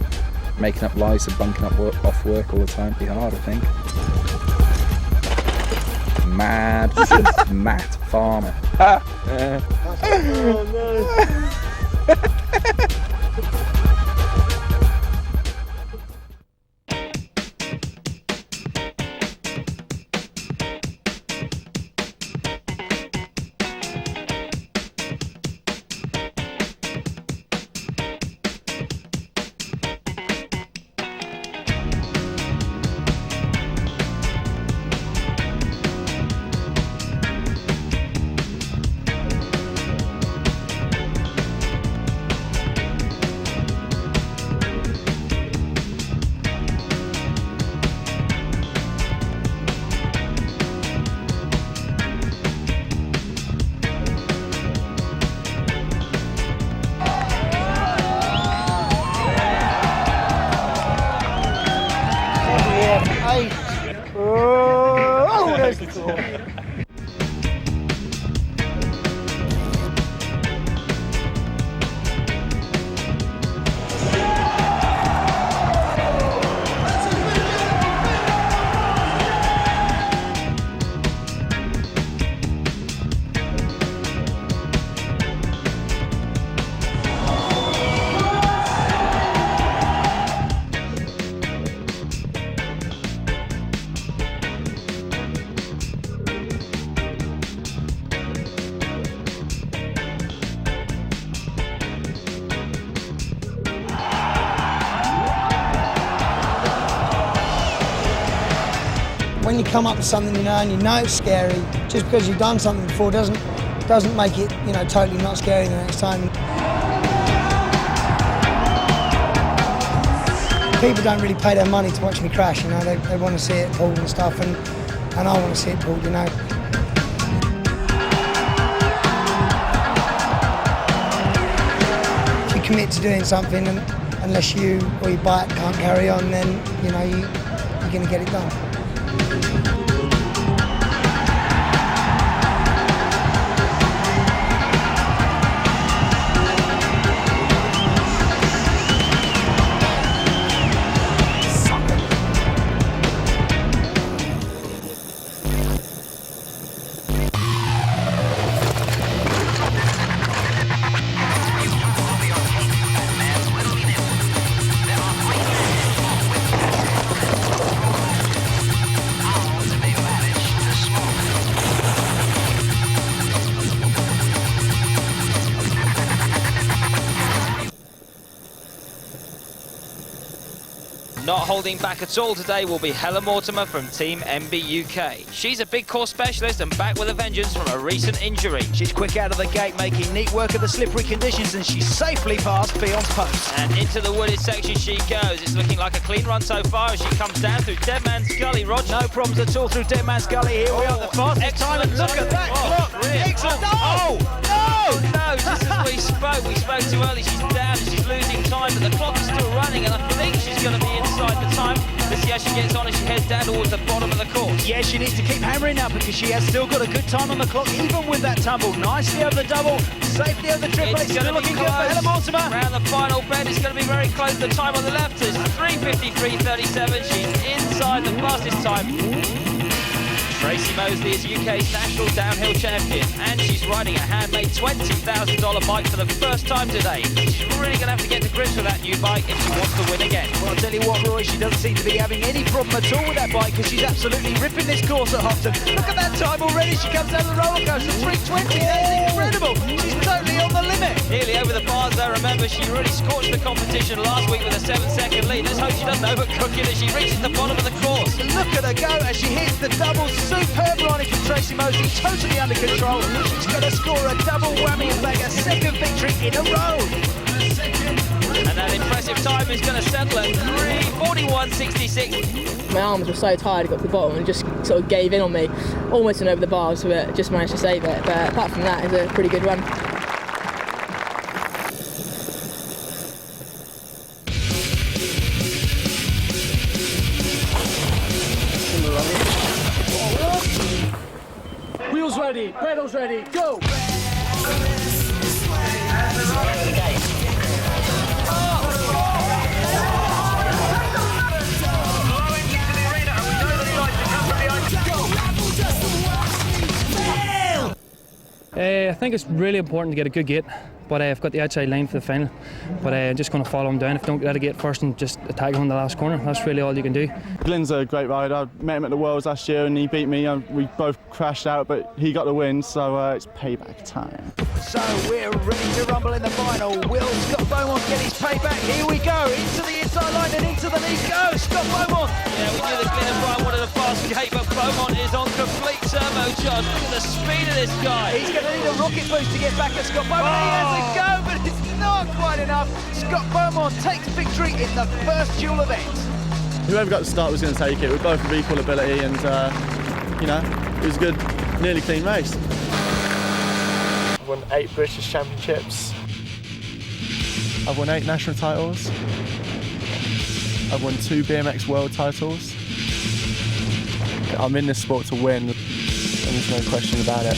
making up lies or bunking up off work all the time, it'd be hard, I think. Mad Matt Farmer. Oh no. Oh, there's the tool. When you come up with something and you know it's scary, just because you've done something before doesn't make it, totally not scary the next time. People don't really pay their money to watch me crash, they want to see it pulled and stuff, and I want to see it pulled, If you commit to doing something, and unless you or your bike can't carry on, then you're going to get it done. Not holding back at all today will be Helen Mortimer from Team MBUK. She's a big course specialist and back with a vengeance from a recent injury. She's quick out of the gate, making neat work of the slippery conditions, and she's safely past Fion's post. And into the wooded section she goes. It's looking like a clean run so far as she comes down through Dead Man's Gully, Rog. No problems at all through Dead Man's Gully. Here we are, the fastest time, and look at that clock. Excellent. No, just as we spoke too early. She's down and she's losing time, but the clock is still running, and I think she's going to be inside the time. Let's see how she gets on as she heads down towards the bottom of the course. Yeah, she needs to keep hammering out because she has still got a good time on the clock, even with that tumble. Nicely over the double, safely over the triple. It's still looking good for Helen Mortimer. Around the final bend, it's going to be very close. The time on the left is 3:53.37. She's inside the fastest time. Tracy Mosley is UK's national downhill champion, and she's riding a handmade $20,000 bike for the first time today. She's really going to have to get to grips with that new bike if she wants to win again. Well, I'll tell you what, Roy, she doesn't seem to be having any problem at all with that bike because she's absolutely ripping this course at Hopton. Look at that time already. She comes down the roller coaster, 3:20. That's incredible. She's totally on the limit. Nearly over the bars though. Remember, she really scorched the competition last week with a 7-second lead. Let's hope she doesn't overcook it as she reaches the bottom of the course. Look at her go as she hits the double. Superb riding from Tracy Mosley, totally under control. She's going to score a double whammy and bag a second victory in a row. And that impressive time is going to settle at 3:41.66. My arms were so tired, I got to the bottom and just sort of gave in on me. Almost went over the bars, but just managed to save it. But apart from that, it was a pretty good run. Wheels ready, pedals ready, go! I think it's really important to get a good gate, but I've got the outside line for the final. But I'm just going to follow him down. If I don't get a gate first and just attack him in the last corner, that's really all you can do. Glyn's a great rider. I met him at the Worlds last year and he beat me. We both crashed out, but he got the win, so it's payback time. So we're ready to rumble in the final. Will Scott Beaumont get his payback? Here we go, into the inside line and into the lead goes Scott Beaumont. Yeah, we knew that Glyn and Brian wanted a fast gate, but Beaumont is on complete turbocharge. Look at the speed of this guy. He's going to need a rocket boost to get back at Scott Beaumont. He has to go, but it's not quite enough. Scott Beaumont takes victory in the first dual event. Whoever got the start was going to take it. We're both of equal ability and, it was a good, nearly clean race. I've won 8 British Championships. I've won 8 national titles. I've won 2 BMX world titles. I'm in this sport to win, and there's no question about it.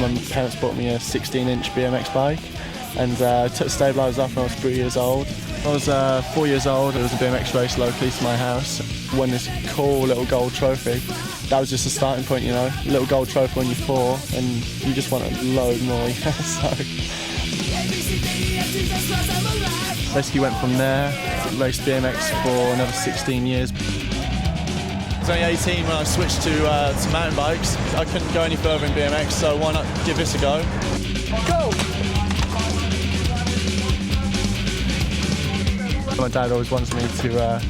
My parents bought me a 16-inch BMX bike, and took stabilisers off when I was 3 years old. When I was 4 years old, there was a BMX race locally to my house. Won this cool little gold trophy. That was just a starting point, you know. Little gold trophy when you're 4, and you just want to load more. So basically went from there, raced BMX for another 16 years. I was only 18 when I switched to mountain bikes. I couldn't go any further in BMX, so why not give this a go? Go! My dad always wanted me to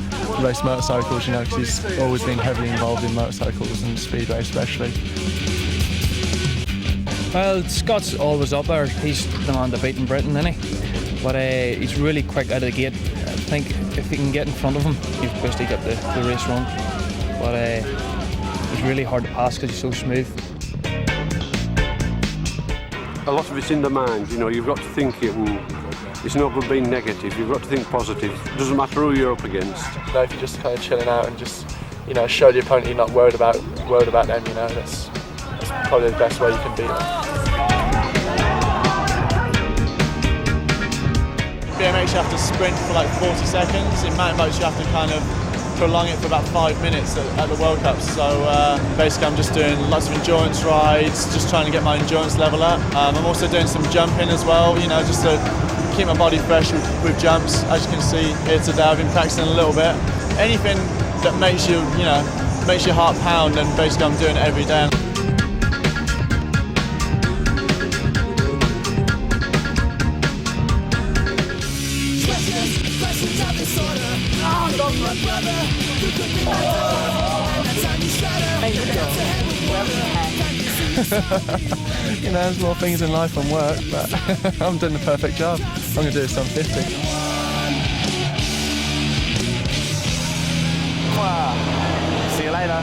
race motorcycles, you know, because he's always been heavily involved in motorcycles and speedway especially. Well, Scott's always up there. He's the man to beat in Britain, isn't he? But he's really quick out of the gate. I think if he can get in front of him, he's basically got the race run. But he's really hard to pass because he's so smooth. A lot of it's in the mind, you know, you've got to think it, and it's not good being negative, you've got to think positive. It doesn't matter who you're up against. You know, if you're just kind of chilling out and just, you know, show the opponent you're not worried about them, you know, that's probably the best way you can beat them. BMX you have to sprint for like 40 seconds, in mountain bikes you have to kind of prolong it for about 5 minutes at the World Cups. So basically I'm just doing lots of endurance rides, just trying to get my endurance level up. I'm also doing some jumping as well, you know, just to keep my body fresh with jumps. As you can see here today, I've been practicing a little bit. Anything that makes you, you know, makes your heart pound, and basically I'm doing it every day. You know, there's more things in life than work, but I'm doing the perfect job. I'm going to do this on 50. Wow. See you later.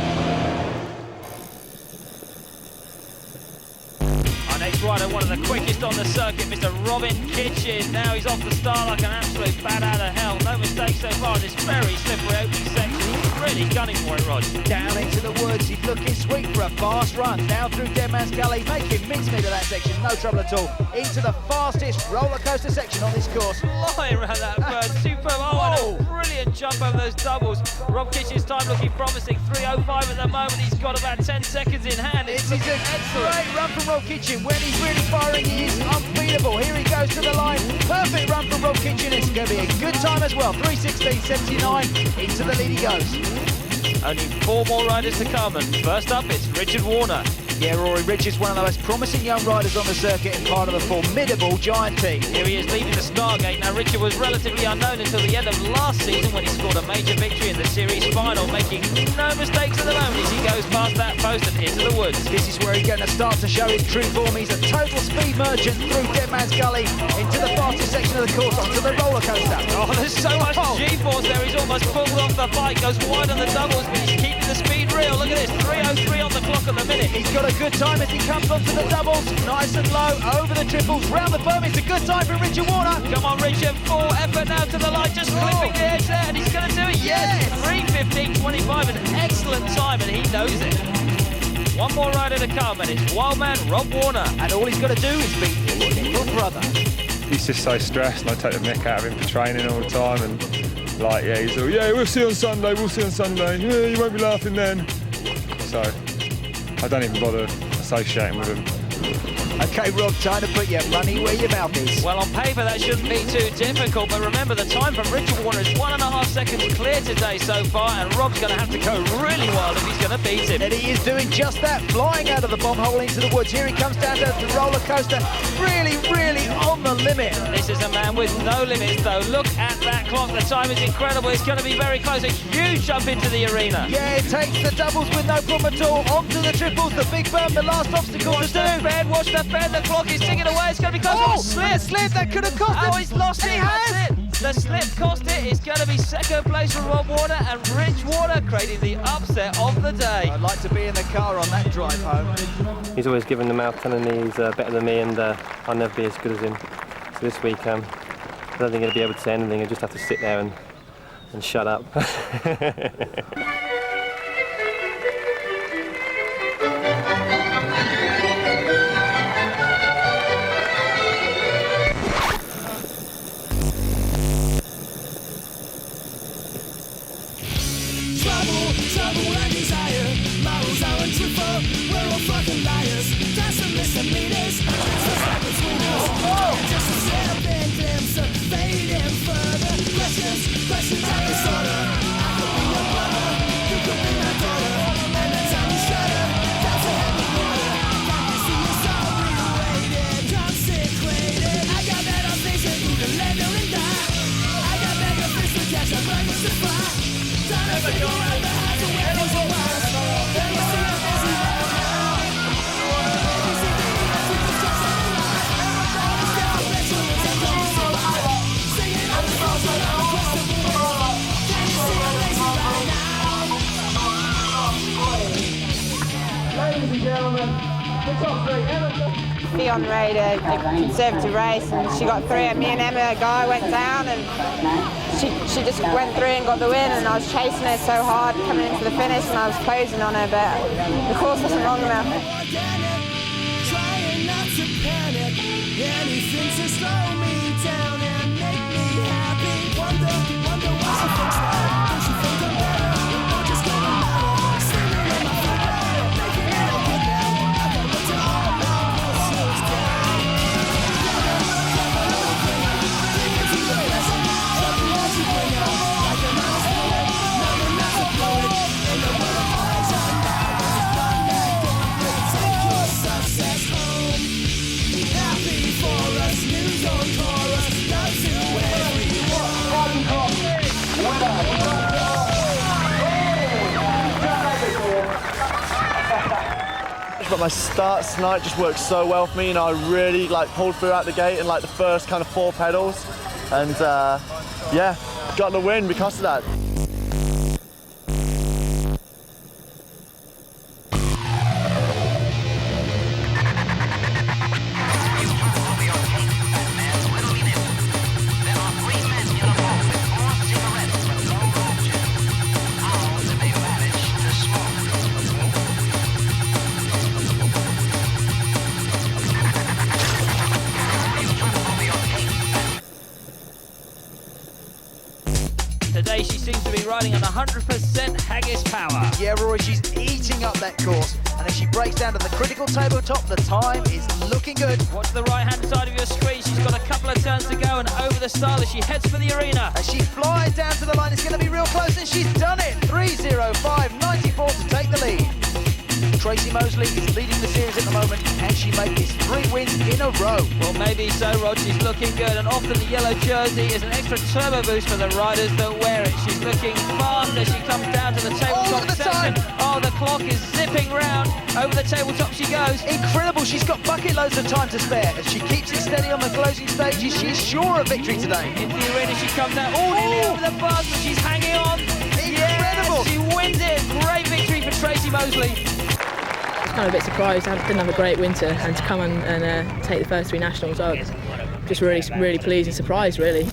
Our next rider, one of the quickest on the circuit, Mr. Robin Kitchen. Now he's off the start like an absolute bat out of hell. No mistakes so far in this very slippery opening section. He's really gunning for it, Rod. Down into the woods, he's looking sweet for a fast run. Down through Dead Man's Gully, making mincemeat of that section, no trouble at all. Into the fastest roller coaster section on this course. Flying around that bird, superb. Oh, and a brilliant jump over those doubles. Rob Kitchen's time looking promising, 3:05 at the moment. He's got about 10 seconds in hand. It's looking excellent. Great run from Rob Kitchen. When he's really firing, he is unbeatable. Here he goes to the line. Perfect run from Rob Kitchen. It's going to be a good time as well. 3:16.79. Into the lead he goes. Only 4 more riders to come, and first up it's Richard Warner. Yeah, Rory Richards, one of the most promising young riders on the circuit and part of the formidable Giant team. Here he is leaving the Stargate. Now, Richard was relatively unknown until the end of last season when he scored a major victory in the series final, making no mistakes at the moment as he goes past that post and into the woods. This is where he's going to start to show his true form. He's a total speed merchant through Dead Man's Gully into the fastest section of the course, onto the roller coaster. Oh, there's so much G-force there. He's almost pulled off the bike, goes wide on the doubles, but he's keeping the speed real. Look at this, 3:03 on the clock at the minute. He's got a good time as he comes onto the doubles, nice and low, over the triples, round the berm. It's a good time for Richard Warner. Come on, Richard, full effort now to the line, just clipping the edge there, and he's going to do it. Yes, 3:15.25, an excellent time, and he knows it. One more rider to come, and it's Wildman Rob Warner. And all he's got to do is beat his little brother. He's just so stressed, and I take the mick out of him for training all the time, and like, yeah, he's all, yeah, we'll see you on Sunday, yeah, you won't be laughing then. So I don't even bother associating with him. Okay, Rob, time to put your money where your mouth is. Well, on paper that shouldn't be too difficult, but remember the time from Richard Warner is 1.5 seconds clear today so far, and Rob's going to have to go really wild if he's going to beat him. And he is doing just that, flying out of the bomb hole into the woods. Here he comes down to the roller coaster, really, really on the limit. This is a man with no limits, though. Look at that clock. The time is incredible. It's going to be very close. A huge jump into the arena. Yeah, it takes the doubles with no problem at all. Onto the triples, the big berm, the last obstacle to do. Watch the bend. The clock is ticking away. It's going to be close. Oh, slip. That could have cost him. Oh, he's lost it. That's it. The slip cost it. It's going to be second place for Rob Warner, and Rich Warner creating the upset of the day. I'd like to be in the car on that drive home. He's always giving the mouth telling me he's better than me, and I'll never be as good as him. So this week, don't think I'd be able to say anything. I just have to sit there and shut up. Trouble and desire, models are untruthful, we're all fucking liars. There's some misdemeanors, that's what's up between us. Just a slipping glimpse of fading further. Questions out of disorder. I could be your brother, you could be my daughter. And that's how we shudder, that's a heavy water. Can't you see us all reiterated, consecrated? I got better things than you can let them and die. I got bigger fish to catch, I'm ready to fly. Trying to figure out the how to win these awards. Then you see I'm busy right now. You see the evil people just on the line. It's definition, it's a close to life. Singing on the cross when I'm across the board. Can you see I'm lazy right now? Ladies and gentlemen, the top three. Be on radar, a conservative race, and she got through. Me and Emma, a guy, went down, and she just went through and got the win. And I was chasing her so hard coming into the finish, and I was closing on her, but the course wasn't long enough. Trying not to panic, anything to slow me down and make me happy. Wonder why she thinks that. Does she think I'm better, or just getting louder? Singing in my football, making it all good now. I got looked at all my muscles down. Thinking to the present, something else you bring out. Like a mouse bullet, knowing not to blow it. In the world of eyes, I'm now as a fun that don't take your success home. Happy for us, news on chorus, love to But my starts tonight just worked so well for me, and I really pulled through out the gate in the first kind of 4 pedals, and yeah, got the win because of that. Today she seems to be riding on 100% haggis power. Yeah, Rory, she's eating up that course. And as she breaks down to the critical tabletop, the time is looking good. Watch the right-hand side of your screen. She's got a couple of turns to go, and over the start as she heads for the arena. As she flies down to the line, it's going to be real close, and she's done it. 3:05.94 to take the lead. Tracy Mosley is leading the series at the moment, and she made this 3 wins in a row. Well, maybe so, Rod. She's looking good, and often the yellow jersey is an extra turbo boost for the riders that wear it. She's looking fast as she comes down to the tabletop section. Oh, the clock is zipping round. Over the tabletop she goes. Incredible. She's got bucket loads of time to spare. As she keeps it steady on the closing stages, she's sure of victory today. Into the arena she comes out. Oh, nearly over the bars, but she's hanging on. Incredible. Yes, she wins it. Great victory for Tracy Mosley. I was kind of a bit surprised. I didn't have a great winter, and to come and take the first 3 nationals, I was just really pleased and surprised, really.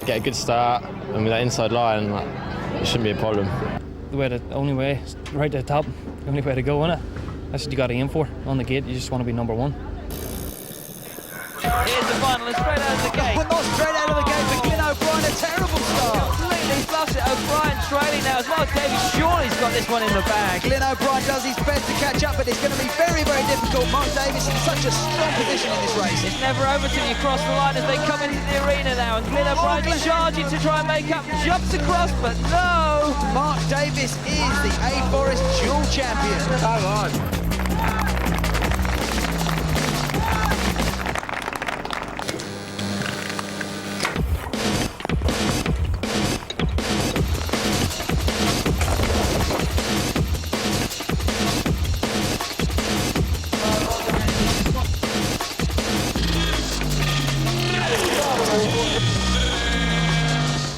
Get a good start, and with that inside line, it shouldn't be a problem. The only way, right to the top, the only way to go in it. That's what you got to aim for. On the gate, you just want to be number 1. Here's the final, and straight out of the gate. But not straight out of the gate for Glyn O'Brien, a terrible start. Completely fluffs it. O'Brien trailing now as Mark Davies surely's got this one in the bag. Glyn O'Brien does his best to catch up, but it's going to be very difficult. Mark Davies in such a strong position in this race. It's never over till you cross the line as they come into the arena now, and Glyn O'Brien charging to try and make up, jumps across, but no! Mark Davies is the A Forest dual champion. Come on.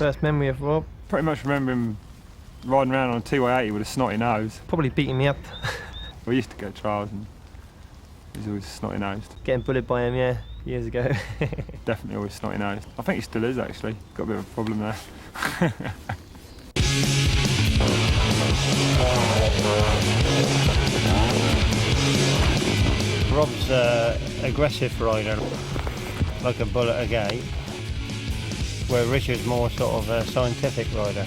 first memory of Rob? Pretty much remember him riding around on a TY80 with a snotty nose. Probably beating me up. We used to go to trials and he was always snotty nosed. Getting bullied by him, yeah, years ago. Definitely always snotty nosed. I think he still is actually. Got a bit of a problem there. Rob's an aggressive rider, like a bull at a gate, where Richard's more sort of a scientific rider.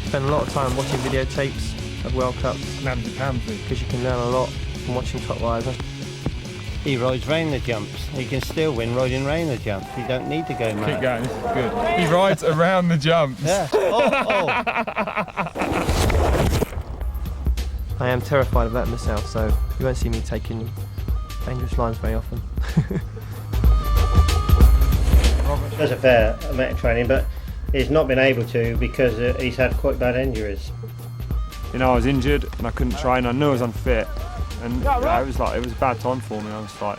Spend a lot of time watching videotapes of World Cups because you can learn a lot from watching top riders. He rides round the jumps. He can still win riding round the jumps. You don't need to go mad. Keep going, this is good. He rides around the jumps. Yeah. I am terrified of that myself, so you won't see me taking dangerous lines very often. Robert does a fair amount of training, but he's not been able to because he's had quite bad injuries. You know, I was injured and I couldn't train. I knew I was unfit, and it was a bad time for me. I was like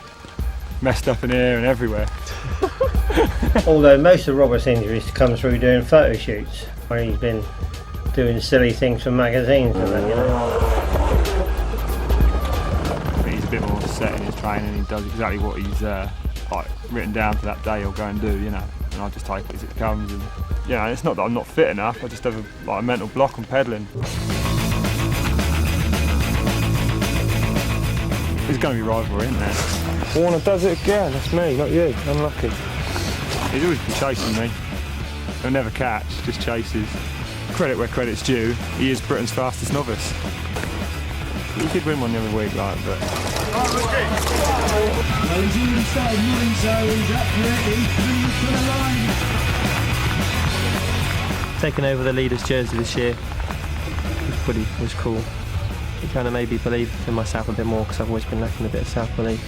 messed up in here and everywhere. Although most of Robert's injuries come through doing photo shoots, where he's been doing silly things for magazines and that, you know. He's a bit more set in his training. He does exactly what he's like written down for that day. He'll go and do, you know. And I just take it as it comes. And you know, it's not that I'm not fit enough. I just have a mental block on pedalling. There's going to be rivalry, isn't there? Warner does it again. That's me, not you. Unlucky. He's always been chasing me. He'll never catch, just chases. Credit where credit's due. He is Britain's fastest novice. He could win one the other week, like, but. He's already started moving, so he's up ready. Taking over the leader's jersey this year was cool. It kind of made me believe in myself a bit more because I've always been lacking a bit of self-belief.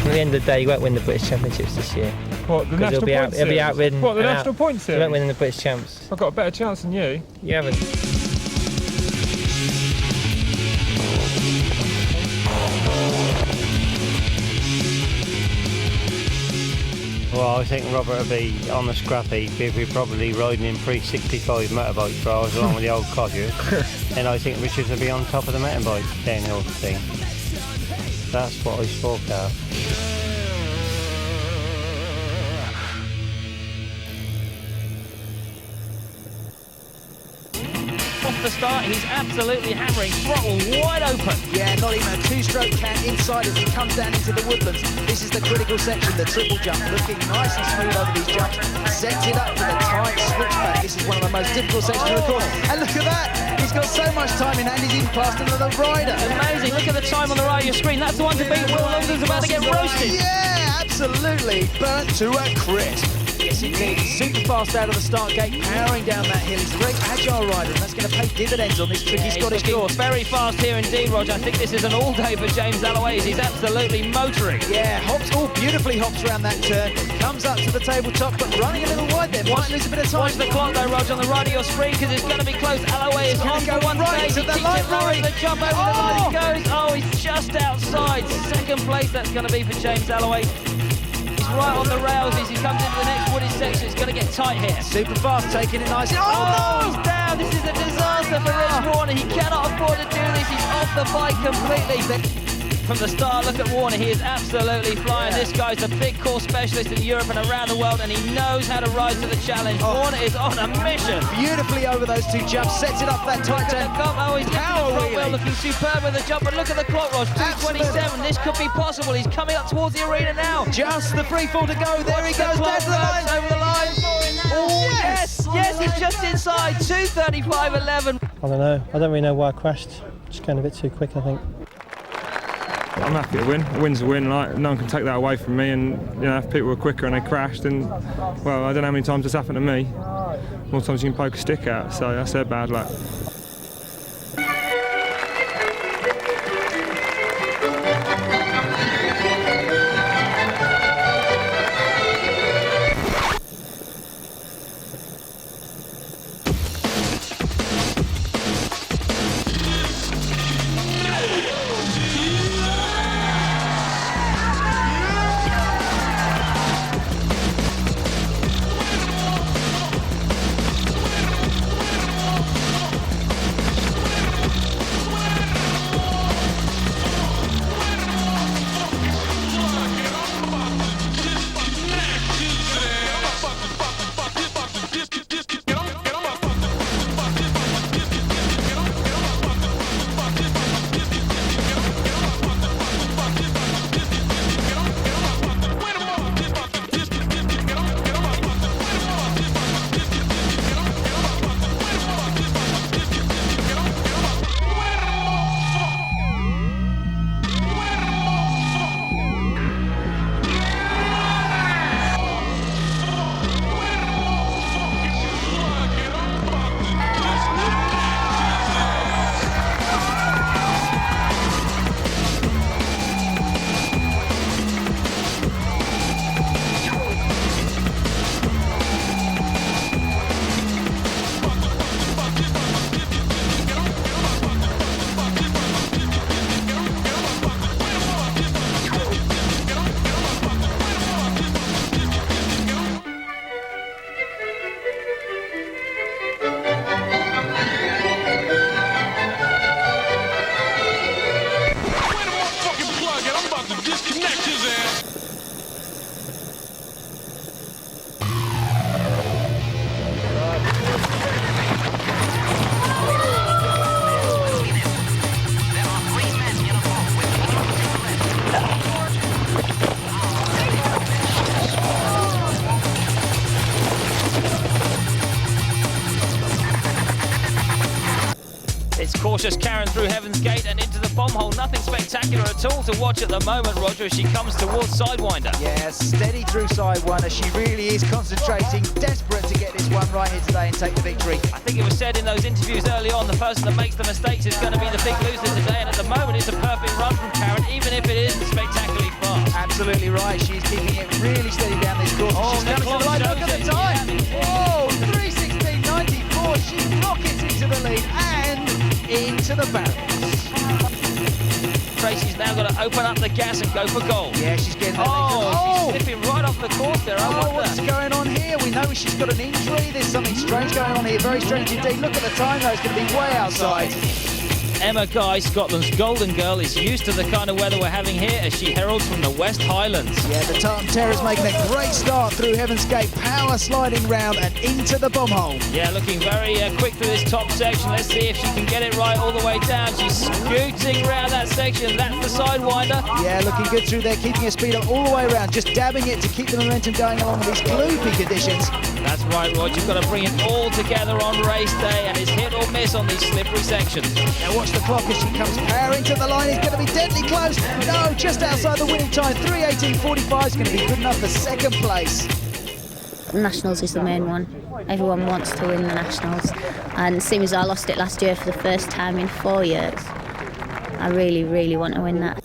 At the end of the day, you won't win the British Championships this year. What, the national points? He'll be outridden. What, the national points series? You won't win the British Champs. I've got a better chance than you. You haven't. Well, I think Robert will be on the scrap heap if we're probably riding in pre-65 motorbike trials along with the old codgers. And I think Richards will be on top of the mountain bike downhill thing. That's what I forecast. Off the start, he's absolutely hammering, throttle wide open. Yeah, not even a two-stroke can inside as he comes down into the woodlands. This is the critical section, the triple jump, looking nice and smooth over these jumps. Sets it up for the tight switchback. This is one of the most difficult sections of the course. And look at that! He's got so much time in hand, he's even past another rider. Amazing, look at the time on the right of your screen. That's the one to beat. Will Longden's about to get roasted. Yeah, absolutely. Burnt to a crisp. Yes, indeed. Super fast out of the start gate, powering down that hill. He's a very agile rider, and that's going to pay dividends on this tricky Scottish course. Very fast here indeed, Roger. I think this is an all-day for James Alloway. He's absolutely motoring. Yeah, beautifully hops around that turn. Comes up to the tabletop, but running a little wide there. Might lose a bit of time. Watch the clock though, Roger, on the right of your screen, because it's going to be close. Alloway is on for one stage. He keeps it rolling. The jump over the line he goes. Oh, he's just outside. Second place that's going to be for James Alloway. Right on the rails as he comes into the next wooded section. It's going to get tight here. Super fast, taking it nice. Oh, no! He's down. This is a disaster for Rich Warner. He cannot afford to do this. He's off the bike completely. From the start, look at Warner. He is absolutely flying. This guy's a big course specialist in Europe and around the world, and he knows how to rise to the challenge. Warner is on a mission. Beautifully over those two jumps. Sets it up that tight turn. Oh, he's getting the front wheel, looking superb with the jump. But look at the clock, Ross. 2:27. This could be possible. He's coming up towards the arena now. Just the free fall to go. There he goes. Down to the line. Over the line. Oh, yes. Yes, he's just inside. 2:35.11. I don't know. I don't really know why I crashed. Just going a bit too quick, I think. I'm happy to win. A win's a win. Like, no one can take that away from me. And you know, if people were quicker and they crashed, then well, I don't know how many times it's happened to me. More times you can poke a stick out. So that's their bad luck. That's cautious Karen through Heaven's Gate and into the bomb hole. Nothing spectacular at all to watch at the moment, Roger, as she comes towards Sidewinder. Yeah, steady through Sidewinder. She really is concentrating, desperate to get this one right here today and take the victory. I think it was said in those interviews early on, the person that makes the mistakes is going to be the big loser today, and at the moment it's a perfect run from Karen, even if it isn't spectacularly fast. Absolutely right. She's keeping it really steady down this course. She's coming to the line. Look at the time. Whoa, 3:16.94. She rockets into the lead and into the barriers. Tracy's now got to open up the gas and go for gold. Yeah, she's getting that. She's slipping right off the course there. I wonder. What's going on here? We know she's got an injury. There's something strange going on here. Very strange indeed. Look at the time though. It's going to be way outside. Emma Guy, Scotland's golden girl, is used to the kind of weather we're having here as she heralds from the West Highlands. Yeah, the Tartan Terror's making a great start through Heaven's Gate, power sliding round and into the bomb hole. Yeah, looking very quick through this top section. Let's see if she can get it right all the way down. She's scooting around that section. That's the Sidewinder. Yeah, looking good through there, keeping her speed up all the way around, just dabbing it to keep the momentum going along with these gloopy conditions. That's right, Rod. You've got to bring it all together on race day, and it's hit or miss on these slippery sections. Now watch the clock as she comes powering to the line. It's going to be deadly close. No, just outside the winning time. 3:18.45 is going to be good enough for second place. Nationals is the main one. Everyone wants to win the Nationals. And seeing as I lost it last year for the first time in 4 years, I really, really want to win that.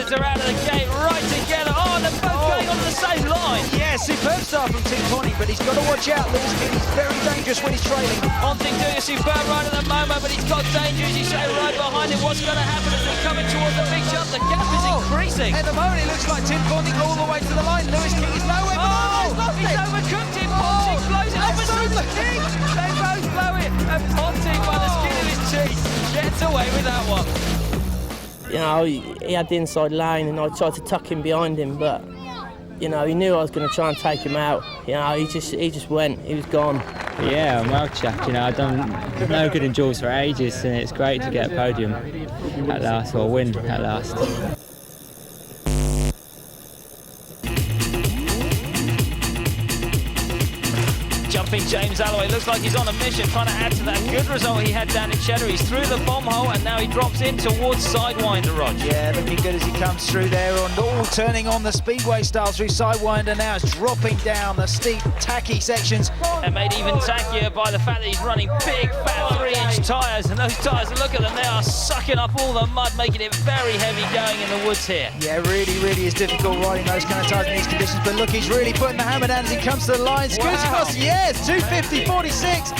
Are out of the gate right together. Oh, they're both going on the same line. Yeah, superb start from Tim Ponting, but he's got to watch out. Lewis King is very dangerous when he's trailing. Ponting doing a superb ride at the moment, but he's got danger as you say right behind him. What's going to happen as they're coming towards the big jump? The gap is increasing. At the moment, it looks like Tim Ponting all the way to the line. Lewis King is nowhere. He's overcooked him. Ponting blows it up as Lewis King. They both blow it, and Ponting, by the skin of his teeth, gets away with that one. You know, he had the inside lane and I tried to tuck him behind him, but, you know, he knew I was going to try and take him out. You know, he just went, he was gone. Yeah, I'm well chuffed, you know, I've done no good in duels for ages and it's great to get a podium at last, or a win at last. Jumping James Alloway looks like he's on a mission, trying to add to that good result he had down in Cheddar. He's through the bomb hole and now he drops in towards Sidewinder, Rog. Yeah, looking good as he comes through there, all turning on the speedway style through Sidewinder now. It's dropping down the steep, tacky sections. And made even tackier by the fact that he's running big, fat 3-inch tyres, and those tyres, look at them, they are sucking up all the mud, making it very heavy going in the woods here. Yeah, really is difficult riding those kind of tyres in these conditions, but look, he's really putting the hammer down as he comes to the line. Scoots across, yes, 2:50.46.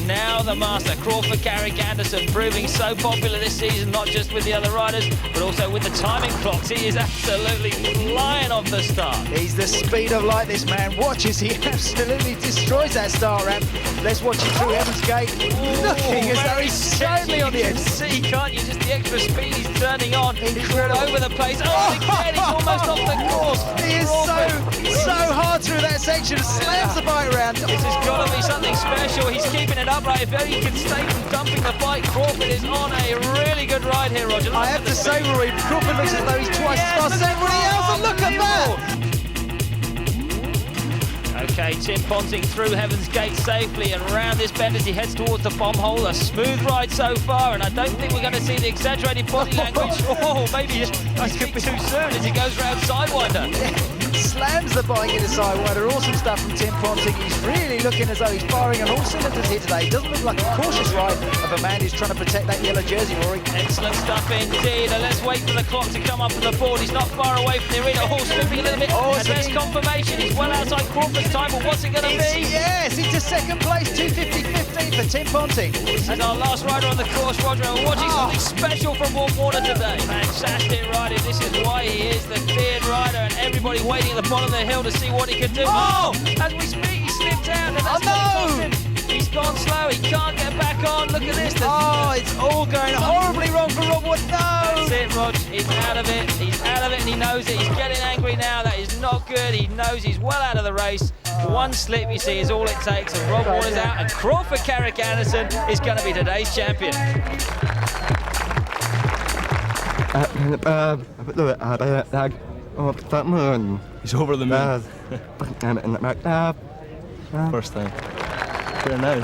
Now the master, Crawford Garrick Anderson, proving so popular this season, not just with the other riders, but also with the timing clocks. He is absolutely flying off the start. He's the speed of light, this man. Watch as he absolutely destroys that start ramp. Let's watch him through Heaven's Gate. Looking as though he's totally on the edge. See, can't you? Just the extra speed he's turning on. Incredible. All over the place. Oh, again, he's almost off the course. He is so hard through that section. Slams the bike around. This has got to be something special. He's keeping it upright. If only he can stay from dumping the bike. Crawford is on a really good ride here, Roger. I have to say, Rory, Crawford looks as though he's twice as fast as everybody else, and look at that! Okay, Tim Ponting through Heaven's Gate safely and round this bend as he heads towards the bomb hole. A smooth ride so far, and I don't think we're going to see the exaggerated body language. Oh, maybe I speak too soon as he goes round Sidewinder. Slams the bike into Sidewinder. Awesome stuff from Tim Ponting. He's really looking as though he's firing on all cylinders here today. Doesn't look like a cautious ride of a man who's trying to protect that yellow jersey, Rory. Excellent stuff indeed. And let's wait for the clock to come up on the board. He's not far away from the arena. Horse slipping a little bit. And there's confirmation. He's well outside Crawford's time, but what's it going to be? Yes, into second place. 2:50.15 for Tim Ponting. This is our last rider on the course, Roger. And we're watching something special from Warner today. Fantastic riding. This is why he is the cleared rider, and everybody waiting at the bottom of the hill to see what he can do. Oh! As we speak, he slipped out, and that's what cost him. He's gone slow. going horribly wrong for Rob Wood. No! That's it, Rog. He's out of it. He's out of it and he knows it. He's getting angry now. That is not good. He knows he's well out of the race. One slip, you see, is all it takes. And Rob Wood is out. And Crawford Carrick Anderson is going to be today's champion. He's over the moon. First time. Here now.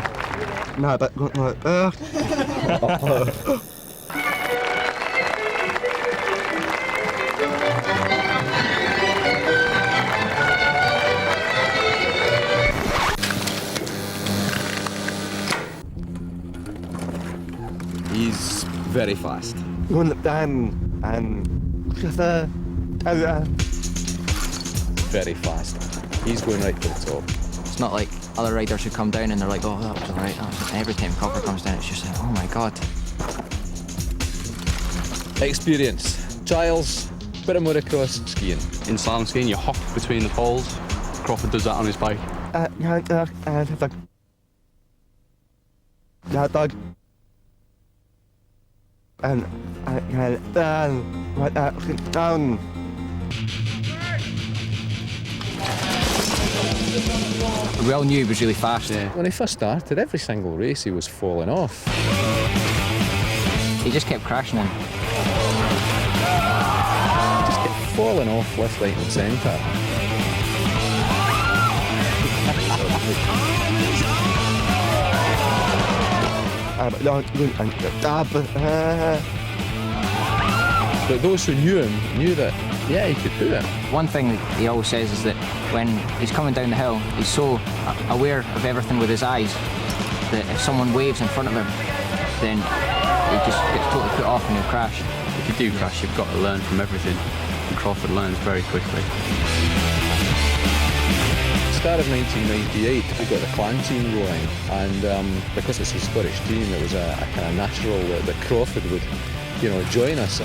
He's very fast. Very fast. He's going right to the top. It's not like other riders who come down and they're like, oh, that was alright. Every time Copper comes down, it's just like, oh my god. Experience. Trials. Bit of motocross skiing. In slalom skiing, you hop between the poles. Crawford does that on his bike. We all knew he was really fast. Yeah. When he first started, every single race he was falling off. He just kept crashing in. Just kept falling off left, right and centre. But those who knew him knew that, yeah, he could do it. One thing he always says is that when he's coming down the hill, he's so aware of everything with his eyes that if someone waves in front of him, then he just gets totally put off and he'll crash. If you do crash, you've got to learn from everything. And Crawford learns very quickly. Start of 1998, we got the clan team going, and because it's a Scottish team, it was a kind of natural that Crawford would, you know, join us.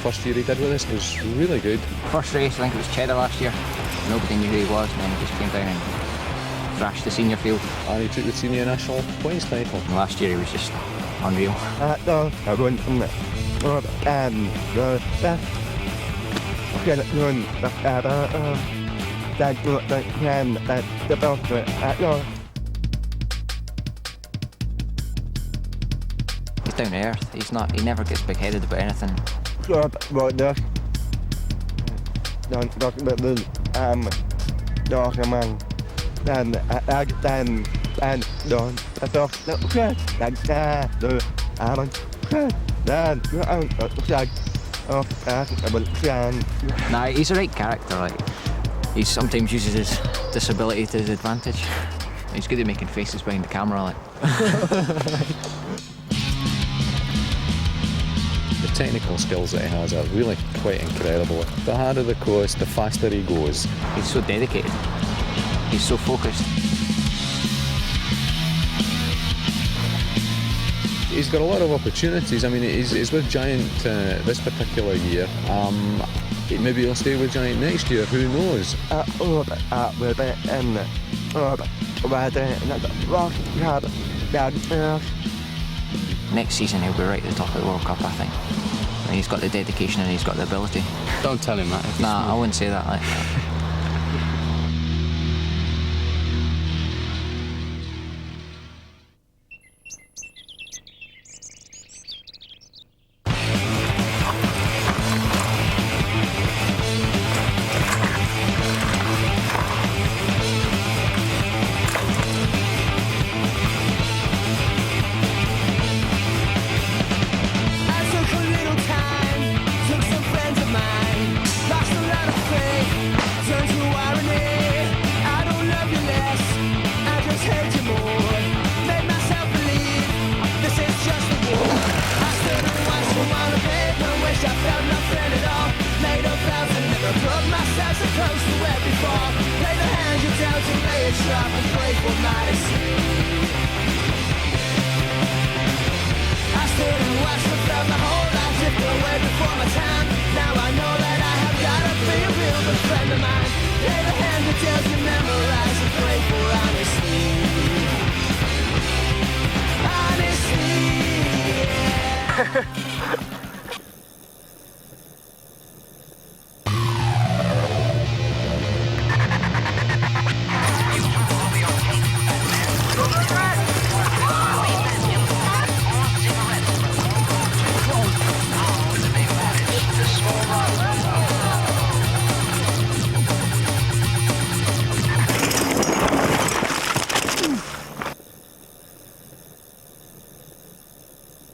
First year he did with us was really good. First race, I think it was Cheddar last year. Nobody knew who he was, and then he just came down and thrashed the senior field. And he took the senior national points title. And last year he was just unreal. He's down to earth. He never gets big-headed about anything. Nah, he's a right character. Like, he sometimes uses his disability to his advantage. He's good at making faces behind the camera, like. The technical skills that he has are really quite incredible. The harder the course, the faster he goes. He's so dedicated. He's so focused. He's got a lot of opportunities. I mean, he's with Giant this particular year. Maybe he'll stay with Giant next year, who knows? Next season he'll be right at the top of the World Cup, I think. And he's got the dedication and he's got the ability. Don't tell him that. Nah, I wouldn't say that. Like. Honesty.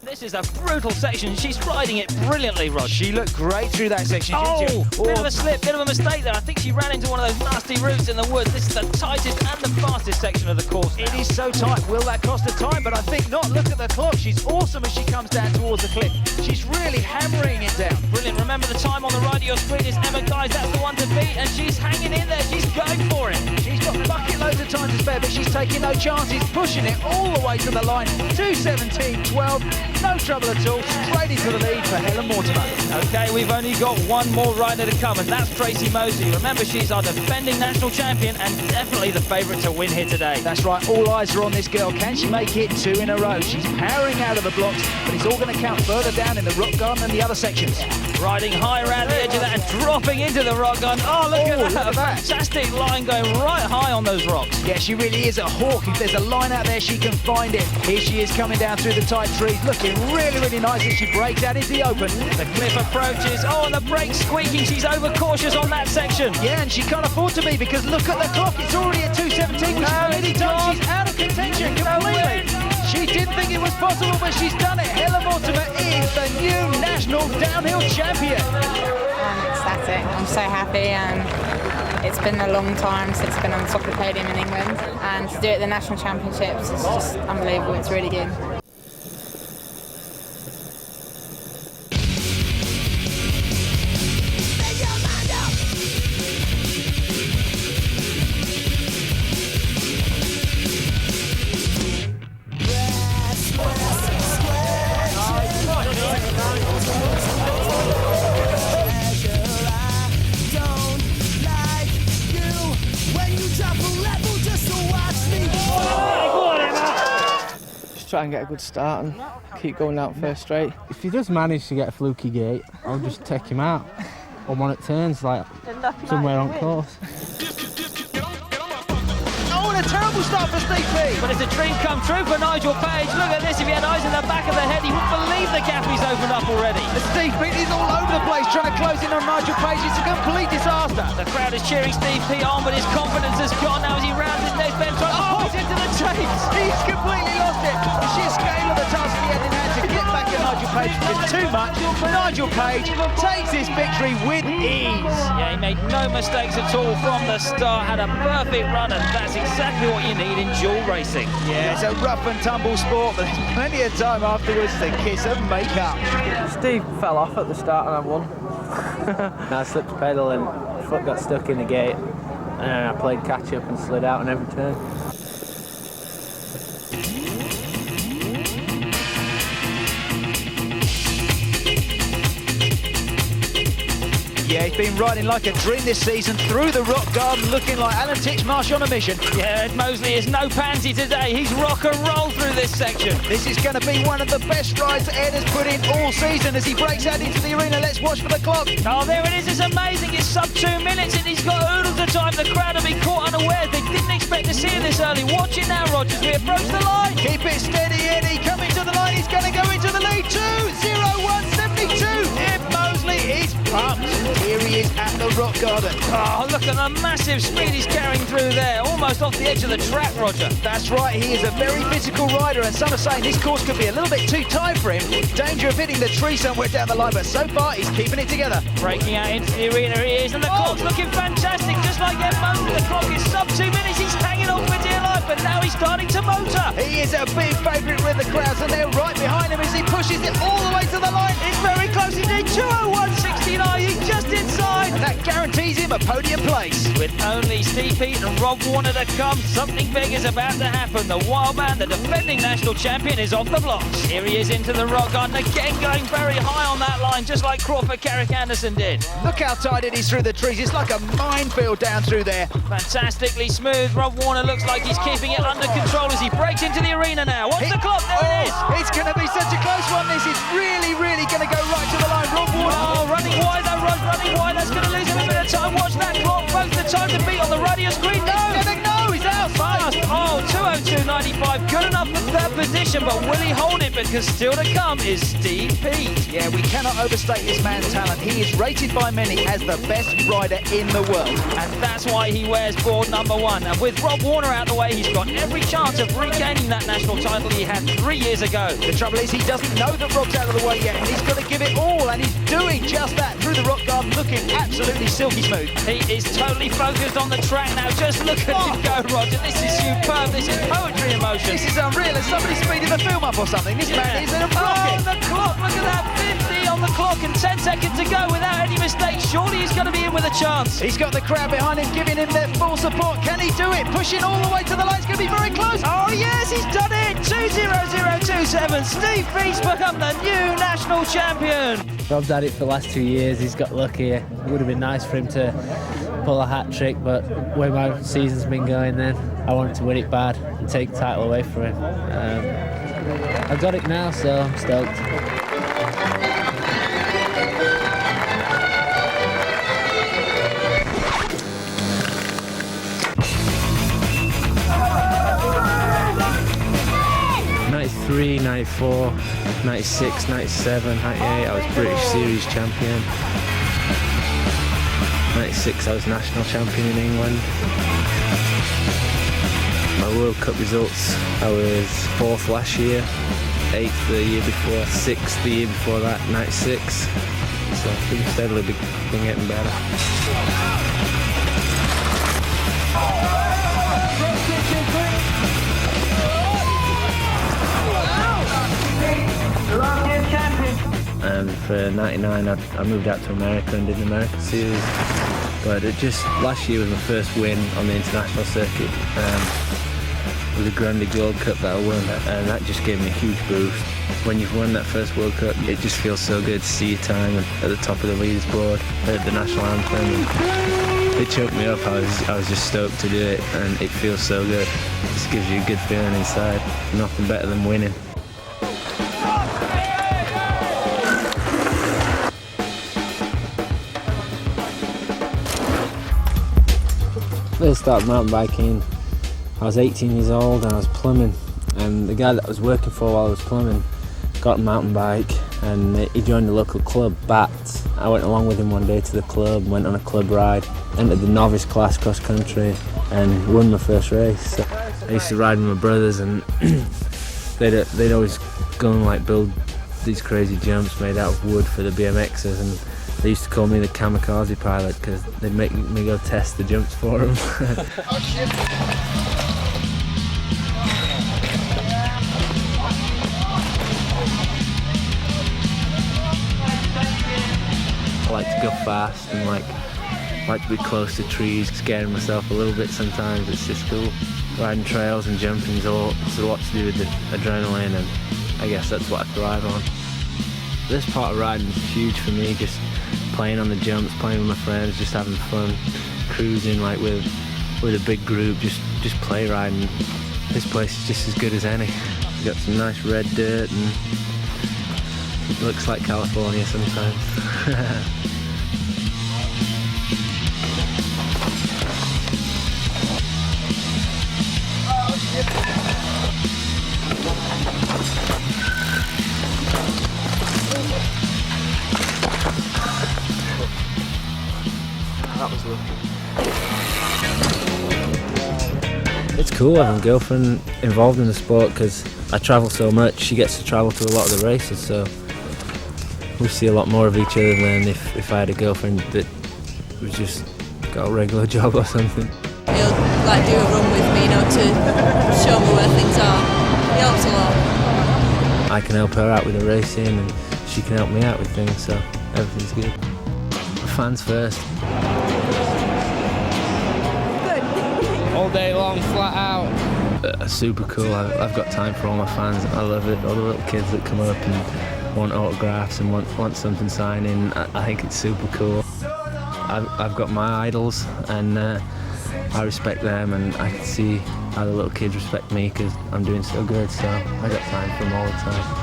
This is a brutal section. She's riding it brilliantly, Rod. She looked great through that section, Oh, didn't she? bit of a slip, bit of a mistake there. I think she ran into one of those nasty roots in the woods. This is the tightest and the fastest section of the course now. It is so tight. Will that cost her time? But I think not. Look at the clock. She's awesome as she comes down towards the cliff. She's really hammering it down. Brilliant. Remember, the time on the right of your screen is Emma Guys. That's the one to beat, and she's hanging in there. She's going for it. She's got bucket loads of time to spare, but she's taking no chances, pushing it all the way to the line. 2:17.12. No trouble at all. Straight into the lead for Helen Mortimer. Okay, we've only got one more rider to come, and that's Tracy Mosley. Remember, she's our defending national champion and definitely the favourite to win here today. That's right, all eyes are on this girl. Can she make it 2 in a row? She's powering out of the blocks, but it's all going to count further down in the rock garden and the other sections. Riding high around the edge of that and dropping into the rock garden. Oh, look at that. Fantastic line going right high on those rocks. Yeah, she really is a hawk. If there's a line out there, she can find it. Here she is coming down through the tight trees, looking really, really nice as she breaks out into the open. The cliff approaches. Oh, and the brakes squeaking. She's overcautious on that section. Yeah, and she can't afford to be because look at the clock. It's already at 2:17, which is really time. She's out of contention completely. She didn't think it was possible, but she's done it. Helen Mortimer is the new national downhill champion. I'm ecstatic. I'm so happy. It's been a long time since I've been on the top of the podium in England, and to do it at the national championships is just unbelievable. It's really good. Try and get a good start and keep going out first straight. If he does manage to get a fluky gate, I'll just take him out on one it turns, like somewhere on course. Oh, and a terrible start for Steve P. But it's a dream come true for Nigel Page. Look at this. If he had eyes in the back of the head, he wouldn't believe the gap he's opened up already. Steve P is all over the place trying to close in on Nigel Page. It's a complete disaster. The crowd is cheering Steve P on, but his confidence has gone now as he rounds his next bend, trying to push into the chase. He's completely lost it. The sheer scale of the task he had in hand to get back at Nigel Page was too much. Nigel Page takes this victory with ease. Yeah, he made no mistakes at all from the start, had a perfect run, and that's exactly what you need in dual racing. Yeah, it's a rough and tumble sport, but there's plenty of time afterwards to kiss and make up. Steve fell off at the start and I won. I slipped the pedal and foot got stuck in the gate, and then I played catch up and slid out on every turn. Yeah, he's been riding like a dream this season through the rock garden, looking like Alan Titchmarsh on a mission. Yeah, Mosley is no pansy today. He's rock and roll through this section. This is going to be one of the best rides that Ed has put in all season as he breaks out into the arena. Let's watch for the clock. Oh, there it is. It's amazing. It's sub 2 minutes and he's got oodles of time. The crowd will be caught unawares. They didn't expect to see him this early. Watch it now, Rogers. We approach the line. Keep it steady, Eddie. Coming to the line. He's going to go into the lead. 2:01.72. Ed Mosley is pumped. Here he is at the rock garden. Oh, look at the massive speed he's carrying through there. Almost off the edge of the track, Roger. That's right. He is a very physical rider, and some are saying this course could be a little bit too tight for him. Danger of hitting the tree somewhere down the line, but so far he's keeping it together. Breaking out into the arena he is, and the clock's looking fantastic, just like Ed Mosley. The clock is sub 2 minutes. He's hanging on for dear life, but now he's starting to motor. He is a big favourite with the crowds, and they're right behind him as he pushes it all the way to the line. It's very close indeed. 2:01.69. guy, he's just inside. And that guarantees him a podium place. With only Steve Peat and Rob Warner to come, something big is about to happen. The wild man, the defending national champion, is off the blocks. Here he is into the rock garden, again going very high on that line, just like Crawford Carrick Anderson did. Look how tight it is through the trees. It's like a minefield down through there. Fantastically smooth. Rob Warner looks like he's keeping it under control as he breaks into the arena now. What's the clock? There it is. It's going to be such a close one. This is really, really going to go right to the line. Rob Warner. Oh, running wide, though, Rod, running wide. That's going to lose him a bit of time. Watch that clock. Both the time to beat on the radio screen. No, he's out. Fast. Oh, 2:02.95. Good enough for third position, but will he hold it? Because still to come is Steve Peat. Yeah, we cannot overstate this man's talent. He is rated by many as the best rider in the world. And that's why he wears board number 1. And with Rob Warner out the way, he's got every chance of regaining that national title he had 3 years ago. The trouble is he doesn't know that Rob's out of the way yet, and he's got to give it all, and he's doing just that through the rock garden, looking absolutely silky smooth. He is totally focused on the track now. Just look at him go, Roger. This is superb. This is poetry in motion. This is unreal. Is somebody speeding the film up or something? This man is in a rocket. Oh, the clock. Look at that. 50 on the clock and 10 seconds to go without any mistakes. Surely he's going to be in with a chance. He's got the crowd behind him, giving him their full support. Can he do it? Pushing all the way to the line. It's going to be very close. Oh, yes, he's done it. 2:00.27. Steve Peat's become the new national champion. Rob's had it for the last 2 years. He's got lucky. It would have been nice for him to pull a hat trick, but where my season's been going then, I wanted to win it bad and take the title away from him. I got it now, so I'm stoked. '93, '94, '96, '97, '98, I was British Series champion. '96, I was national champion in England. My World Cup results, I was 4th last year, 8th the year before, 6th the year before that, '96. So I've been steadily been getting better. And for '99, I moved out to America and did the American Series. But it just last year was my first win on the international circuit. With the Grundy Gold Cup that I won, and that just gave me a huge boost. When you've won that first World Cup, it just feels so good to see your time at the top of the leaderboard, heard the national anthem. It choked me up. I was just stoked to do it, and it feels so good. It just gives you a good feeling inside. Nothing better than winning. I started mountain biking. I was 18 years old and I was plumbing, and the guy that I was working for while I was plumbing got a mountain bike and he joined the local club, Bats. I went along with him one day to the club, went on a club ride, entered the novice class cross country and won my first race. So I used to ride with my brothers, and they'd always go and like build these crazy jumps made out of wood for the BMXers, and they used to call me the kamikaze pilot because they'd make me go test the jumps for them. I like to go fast and like to be close to trees, scaring myself a little bit sometimes. It's just cool. Riding trails and jumping is a lot to do with the adrenaline, and I guess that's what I thrive on. This part of riding is huge for me, just playing on the jumps, playing with my friends, just having fun, cruising like with a big group, just play riding. This place is just as good as any. We've got some nice red dirt and it looks like California sometimes. That was lucky. It's cool having a girlfriend involved in the sport because I travel so much. She gets to travel to a lot of the races, so we see a lot more of each other than if I had a girlfriend that was just got a regular job or something. He'll like do a run with me, to show me where things are. He helps a lot. I can help her out with the racing and she can help me out with things, so everything's good. fans first. All day long, flat out. Super cool. I've got time for all my fans. I love it. All the little kids that come up and want autographs and want something signing. I think it's super cool. I've got my idols and I respect them, and I can see how the little kids respect me because I'm doing so good, so I got time for them all the time.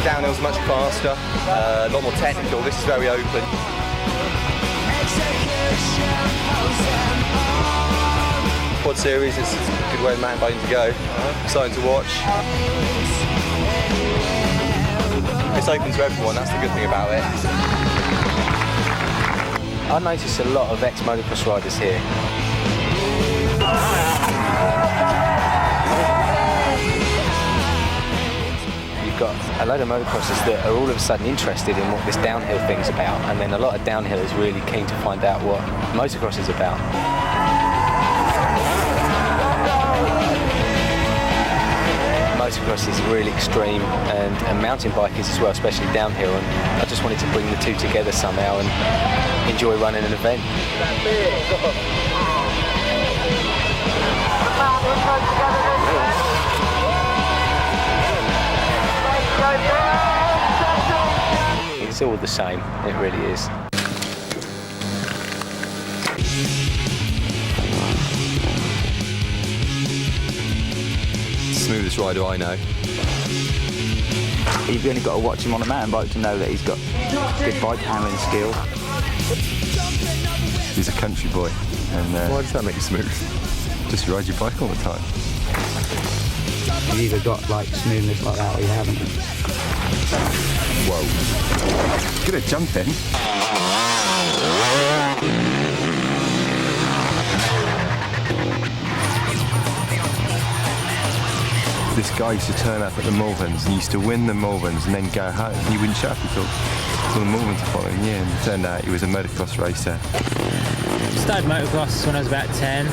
Downhill's much faster, a lot more technical. This is very open. Quad series is a good way of mountain biking to go. Exciting to watch. It's open to everyone, that's the good thing about it. I notice a lot of ex-motocross riders here. You've got a load of motocrossers that are all of a sudden interested in what this downhill thing's about, and then a lot of downhill is really keen to find out what motocross is about. Motocross is really extreme, and mountain bikers as well, especially downhill, and I just wanted to bring the two together somehow and enjoy running an event. It's all the same, it really is. Smoothest rider I know. You've only got to watch him on a mountain bike to know that he's got good bike handling skills. He's a country boy, and why does that make you smooth? Just ride your bike all the time. You've either got like smoothness like that or you haven't. Whoa. Good at jumping. This guy used to turn up at the Malverns and used to win the Malverns and then go home. He wouldn't show up until the Malverns the following year, and it turned out he was a motocross racer. Started motocross when I was about 10,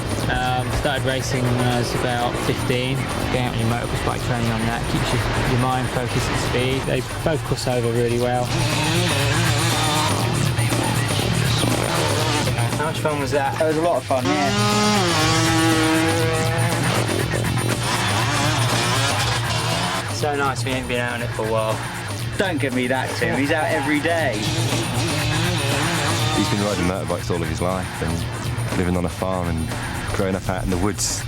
started racing when I was about 15. Going out on your motocross bike training on that keeps your mind focused and speed. They both cross over really well. How much fun was that? It was a lot of fun, yeah. So nice we ain't been out on it for a while. Don't give me that, Tim. He's out every day. He's been riding motorbikes all of his life and living on a farm and growing up out in the woods.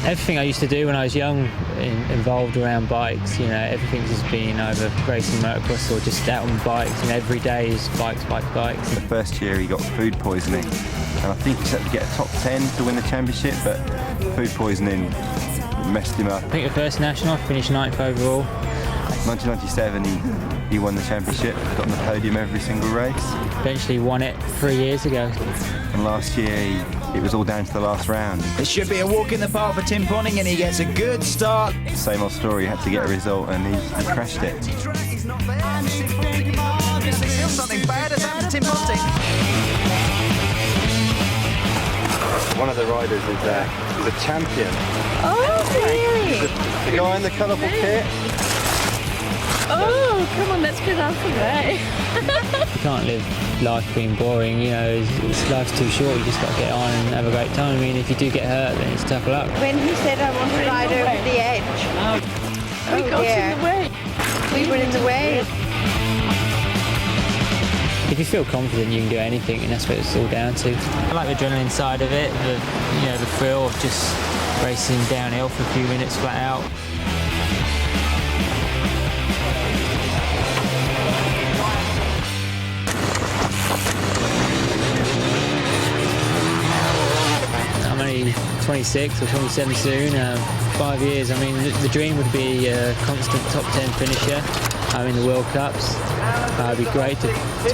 Everything I used to do when I was young involved around bikes, you know, everything's just been either racing motocross or just out on bikes, and every day is bikes. The first year he got food poisoning, and I think he set to get a top 10 to win the championship, but food poisoning messed him up. I think the first national, I finished 9th overall. 1997 he won the championship, got on the podium every single race. Eventually won it 3 years ago. And last year it was all down to the last round. It should be a walk in the park for Tim Ponting, and he gets a good start. Same old story, he had to get a result and he crashed it. Still something bad has happened to Tim Ponting. One of the riders is a champion. Oh, really? The guy in the colourful kit. Oh, come on, let's get out of there. You can't live life being boring, you know, life's too short, you just got to get on and have a great time. I mean, if you do get hurt, then it's tough luck. When he said I want to ride over the edge, we got in the way. we were in the way. If you feel confident, you can do anything, and that's what it's all down to. I like the adrenaline side of it, the thrill of just racing downhill for a few minutes flat out. I'm only 26 or 27 soon. 5 years. I mean, the dream would be a constant top 10 finisher in the World Cups. It'd be great to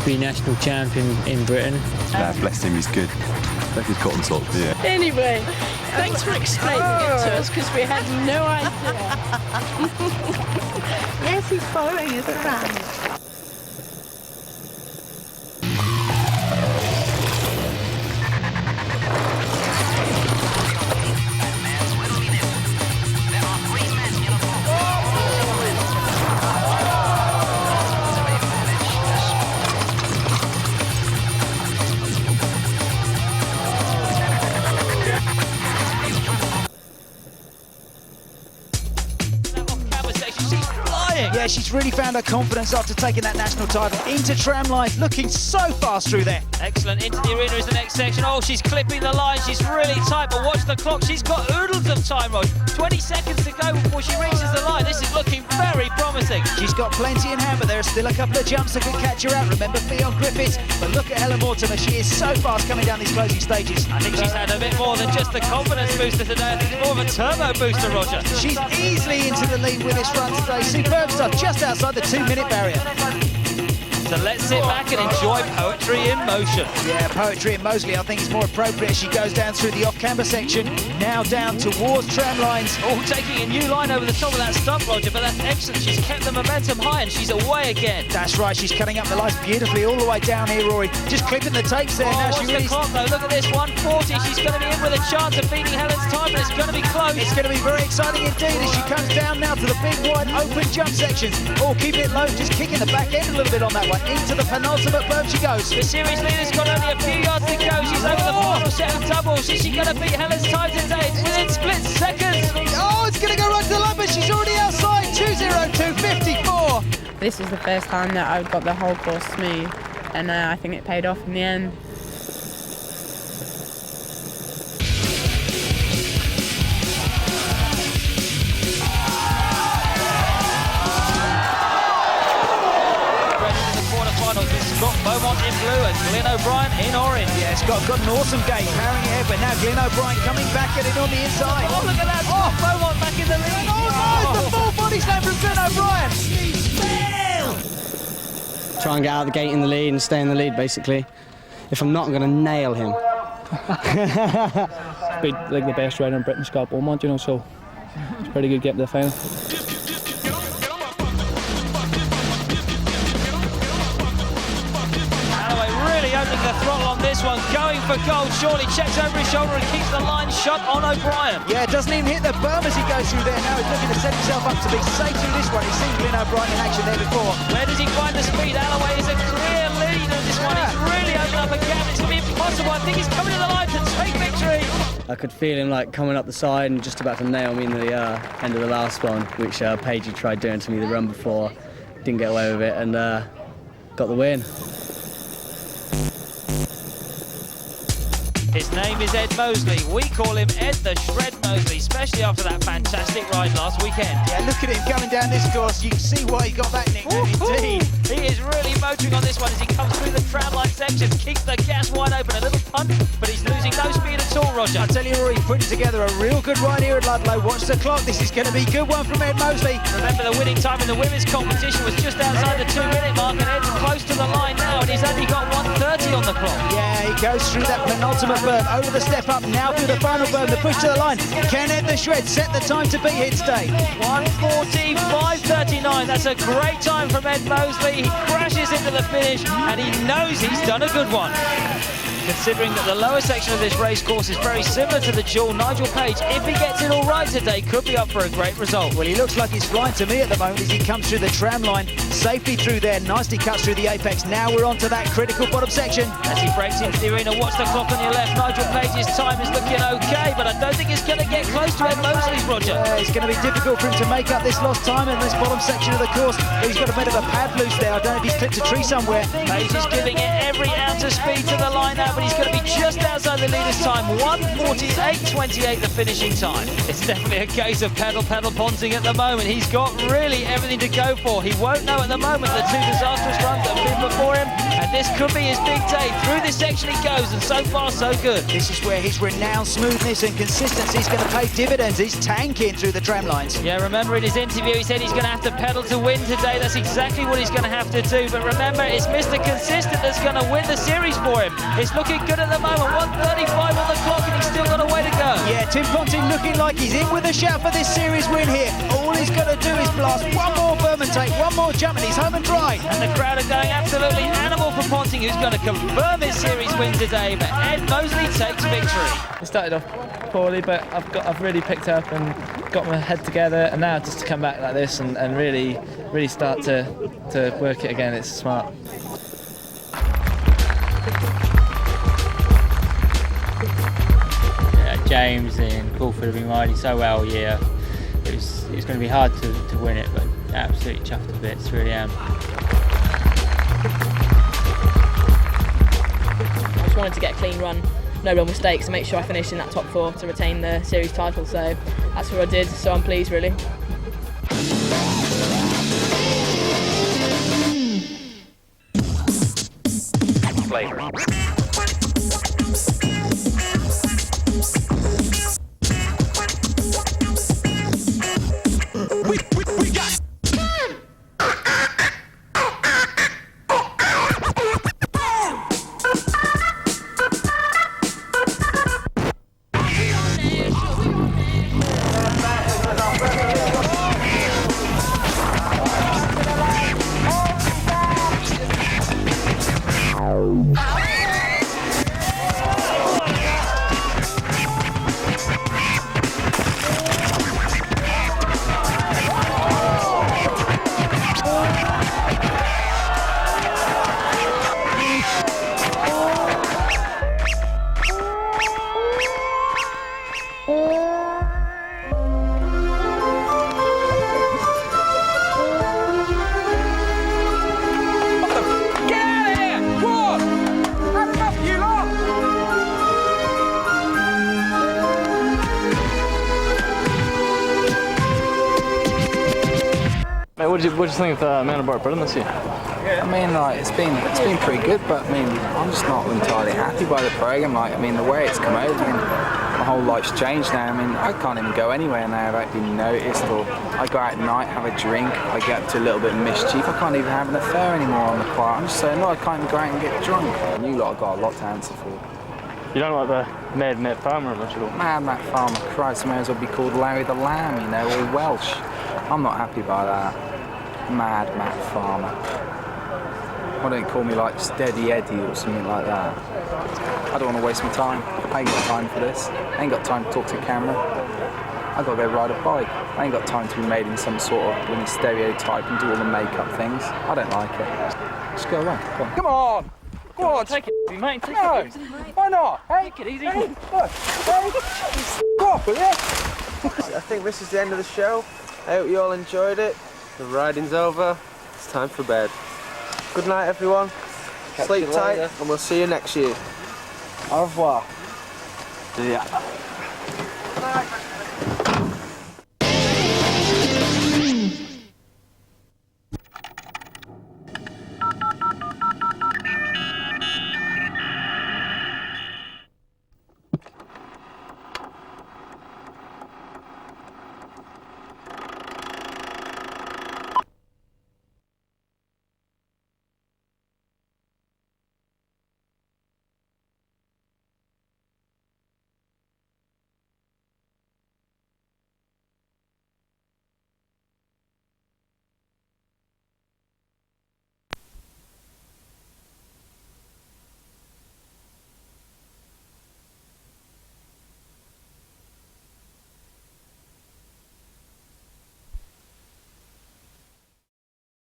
be national champion in Britain. Bless him, he's good. Like his cotton socks, yeah. Anyway, thanks for explaining it to us, because we had no idea. Yes, he's following us around. Yeah, she's really found her confidence after taking that national title. Into tram lines, looking so fast through there. Excellent. Into the arena is the next section. Oh, she's clipping the line. She's really tight, but watch the clock. She's got oodles of time, Rog. 20 seconds to go before she reaches the line. This is looking very promising. She's got plenty in hand, but there are still a couple of jumps that could catch her out. Remember Fionn Griffiths, but look at Helen Mortimer. She is so fast coming down these closing stages. I think she's had a bit more than just the confidence booster today. I think it's more of a turbo booster, Roger. She's easily into the lead with this run today. Superb stuff, just outside the 2-minute barrier. So let's sit back and enjoy Poetry in Motion. Yeah, Poetry in Moseley I think is more appropriate as she goes down through the off-camber section, now down towards tram lines. Oh, taking a new line over the top of that stump, Roger, but that's excellent. She's kept the momentum high and she's away again. That's right, she's cutting up the lines beautifully all the way down here, Rory. Just clipping the tapes there. Now what's the clock though? Look at this, 140. She's going to be in with a chance of beating Helen's time, but it's going to be close. It's going to be very exciting indeed as she comes down now to the big wide open jump sections. Oh, keeping it low, just kicking the back end a little bit on that one. Into the penultimate berm she goes. The series leader's got only a few yards to go. She's over the final set of doubles. Is she going to beat Helen's time today? It's within split seconds. Oh, it's going to go right to the line, but she's already outside. 2:02.54. This was the first time that I got the whole course smooth, and I think it paid off in the end. Scott Beaumont in blue and Glenn O'Brien in orange. Yeah, Scott got an awesome gate, powering ahead, but now Glenn O'Brien coming back at it on the inside. Oh, look at that, Scott Beaumont back in the lead. Oh, no, the full body slam from Glenn O'Brien. Try and get out of the gate in the lead and stay in the lead, basically. If I'm not, I'm going to nail him. Beat like the best rider in Britain, Scott Beaumont, you know, so it's pretty good getting to the final. Opening the throttle on this one, going for gold. Surely checks over his shoulder and keeps the line shut on O'Brien. Yeah, doesn't even hit the berm as he goes through there. Now he's looking to set himself up to be safe through this one. He's seen Glenn O'Brien in action there before. Where does he find the speed? Alloway is a clear lead on this one. He's really opened up a gap. It's going to be impossible. I think he's coming to the line to take victory. I could feel him like coming up the side and just about to nail me in the end of the last one, which Paigey tried doing to me the run before. Didn't get away with it and got the win. His name is Ed Moseley. We call him Ed the Shred Moseley, especially after that fantastic ride last weekend. Yeah, look at him coming down this course. You can see why he got that nickname, indeed. He is really motoring on this one as he comes through the tramline sections, keeps the gas wide open, a little punt, but he's losing no speed at all, Roger. I tell you, Rory, putting together a real good ride here at Ludlow. Watch the clock. This is going to be a good one from Ed Moseley. Remember, the winning time in the women's competition was just outside the 2-minute mark, and Ed's close to the line now, and he's only got 1:30 on the clock. Yeah, he goes through that penultimate berm, over the step up, now through the final berm, the push to the line. Can Ed the Shred set the time to beat here today? 1:45.39. That's a great time from Ed Moseley. He crashes into the finish, and he knows he's done a good one. considering that the lower section of this race course is very similar to the duel. Nigel Page, if he gets it all right today, could be up for a great result. Well, he looks like he's flying to me at the moment as he comes through the tram line, safely through there, nicely cuts through the apex. Now we're on to that critical bottom section. As he breaks into the arena, watch the clock on your left. Nigel Page's time is looking okay, but I don't think it's going to get close to Ed Mosley's, Roger. Yeah, it's going to be difficult for him to make up this lost time in this bottom section of the course. He's got a bit of a pad loose there. I don't know if he's clipped a tree somewhere. Page is giving it every ounce of speed to the line now, but he's going to be just outside the leader's time. 1:48.28 the finishing time. It's definitely a case of pedal ponting at the moment. He's got really everything to go for. He won't know at the moment the two disastrous runs that have been before him, and this could be his big day. Through this section he goes, and so far so good. This is where his renowned smoothness and consistency is going to pay dividends. He's tanking through the tram lines. Yeah, remember in his interview he said he's going to have to pedal to win today. That's exactly what he's going to have to do. But remember, it's Mr. Consistent that's going to win the series for him. It's looking good at the moment. 1:35 on the clock, and he's still got a way to go. Yeah, Tim Ponting looking like he's in with a shout for this series win here. All he's got to do is blast one more berm and take one more jump, and he's home and dry. And the crowd are going absolutely animal for Ponting, who's going to confirm his series win today. But Ed Mosley takes victory. It started off poorly, but I've really picked up and got my head together, and now just to come back like this and really start to work it again, it's smart. James and Crawford have been riding so well, yeah. It was going to be hard to win it, but absolutely chuffed to bits, really am. I just wanted to get a clean run, no real mistakes, and make sure I finished in that top 4 to retain the series title, so that's what I did, so I'm pleased really. Flavor. What do you think of the Man Bar Britain this year? I mean, like it's been pretty good, but I mean, I'm just not entirely happy by the program. Like, I mean, the way it's come out, I mean, my whole life's changed now. I mean, I can't even go anywhere now without being noticed, or I go out at night, have a drink, I get up to a little bit of mischief. I can't even have an affair anymore on the quiet. I'm just saying, no, I can't even go out and get drunk. And you lot have got a lot to answer for. You don't like the Mad Matt Farmer much at all? Mad Matt Farmer, Christ, may as well be called Larry the Lamb, you know, or Welsh. I'm not happy by that. Mad Matt Farmer. Why don't you call me like Steady Eddie or something like that? I don't want to waste my time. I ain't got time for this. I ain't got time to talk to a camera. I gotta go ride a bike. I ain't got time to be made in some sort of bloody stereotype and do all the makeup things. I don't like it. Just go away. Go on. Come on! Go on, take it easy, mate. Take it easy, mate. Why not? Hey, take it easy. Hey, look. Hey, go off, will you? I think this is the end of the show. I hope you all enjoyed it. The riding's over. It's time for bed. Good night, everyone. Sleep tight, and we'll see you next year. Au revoir. Yeah.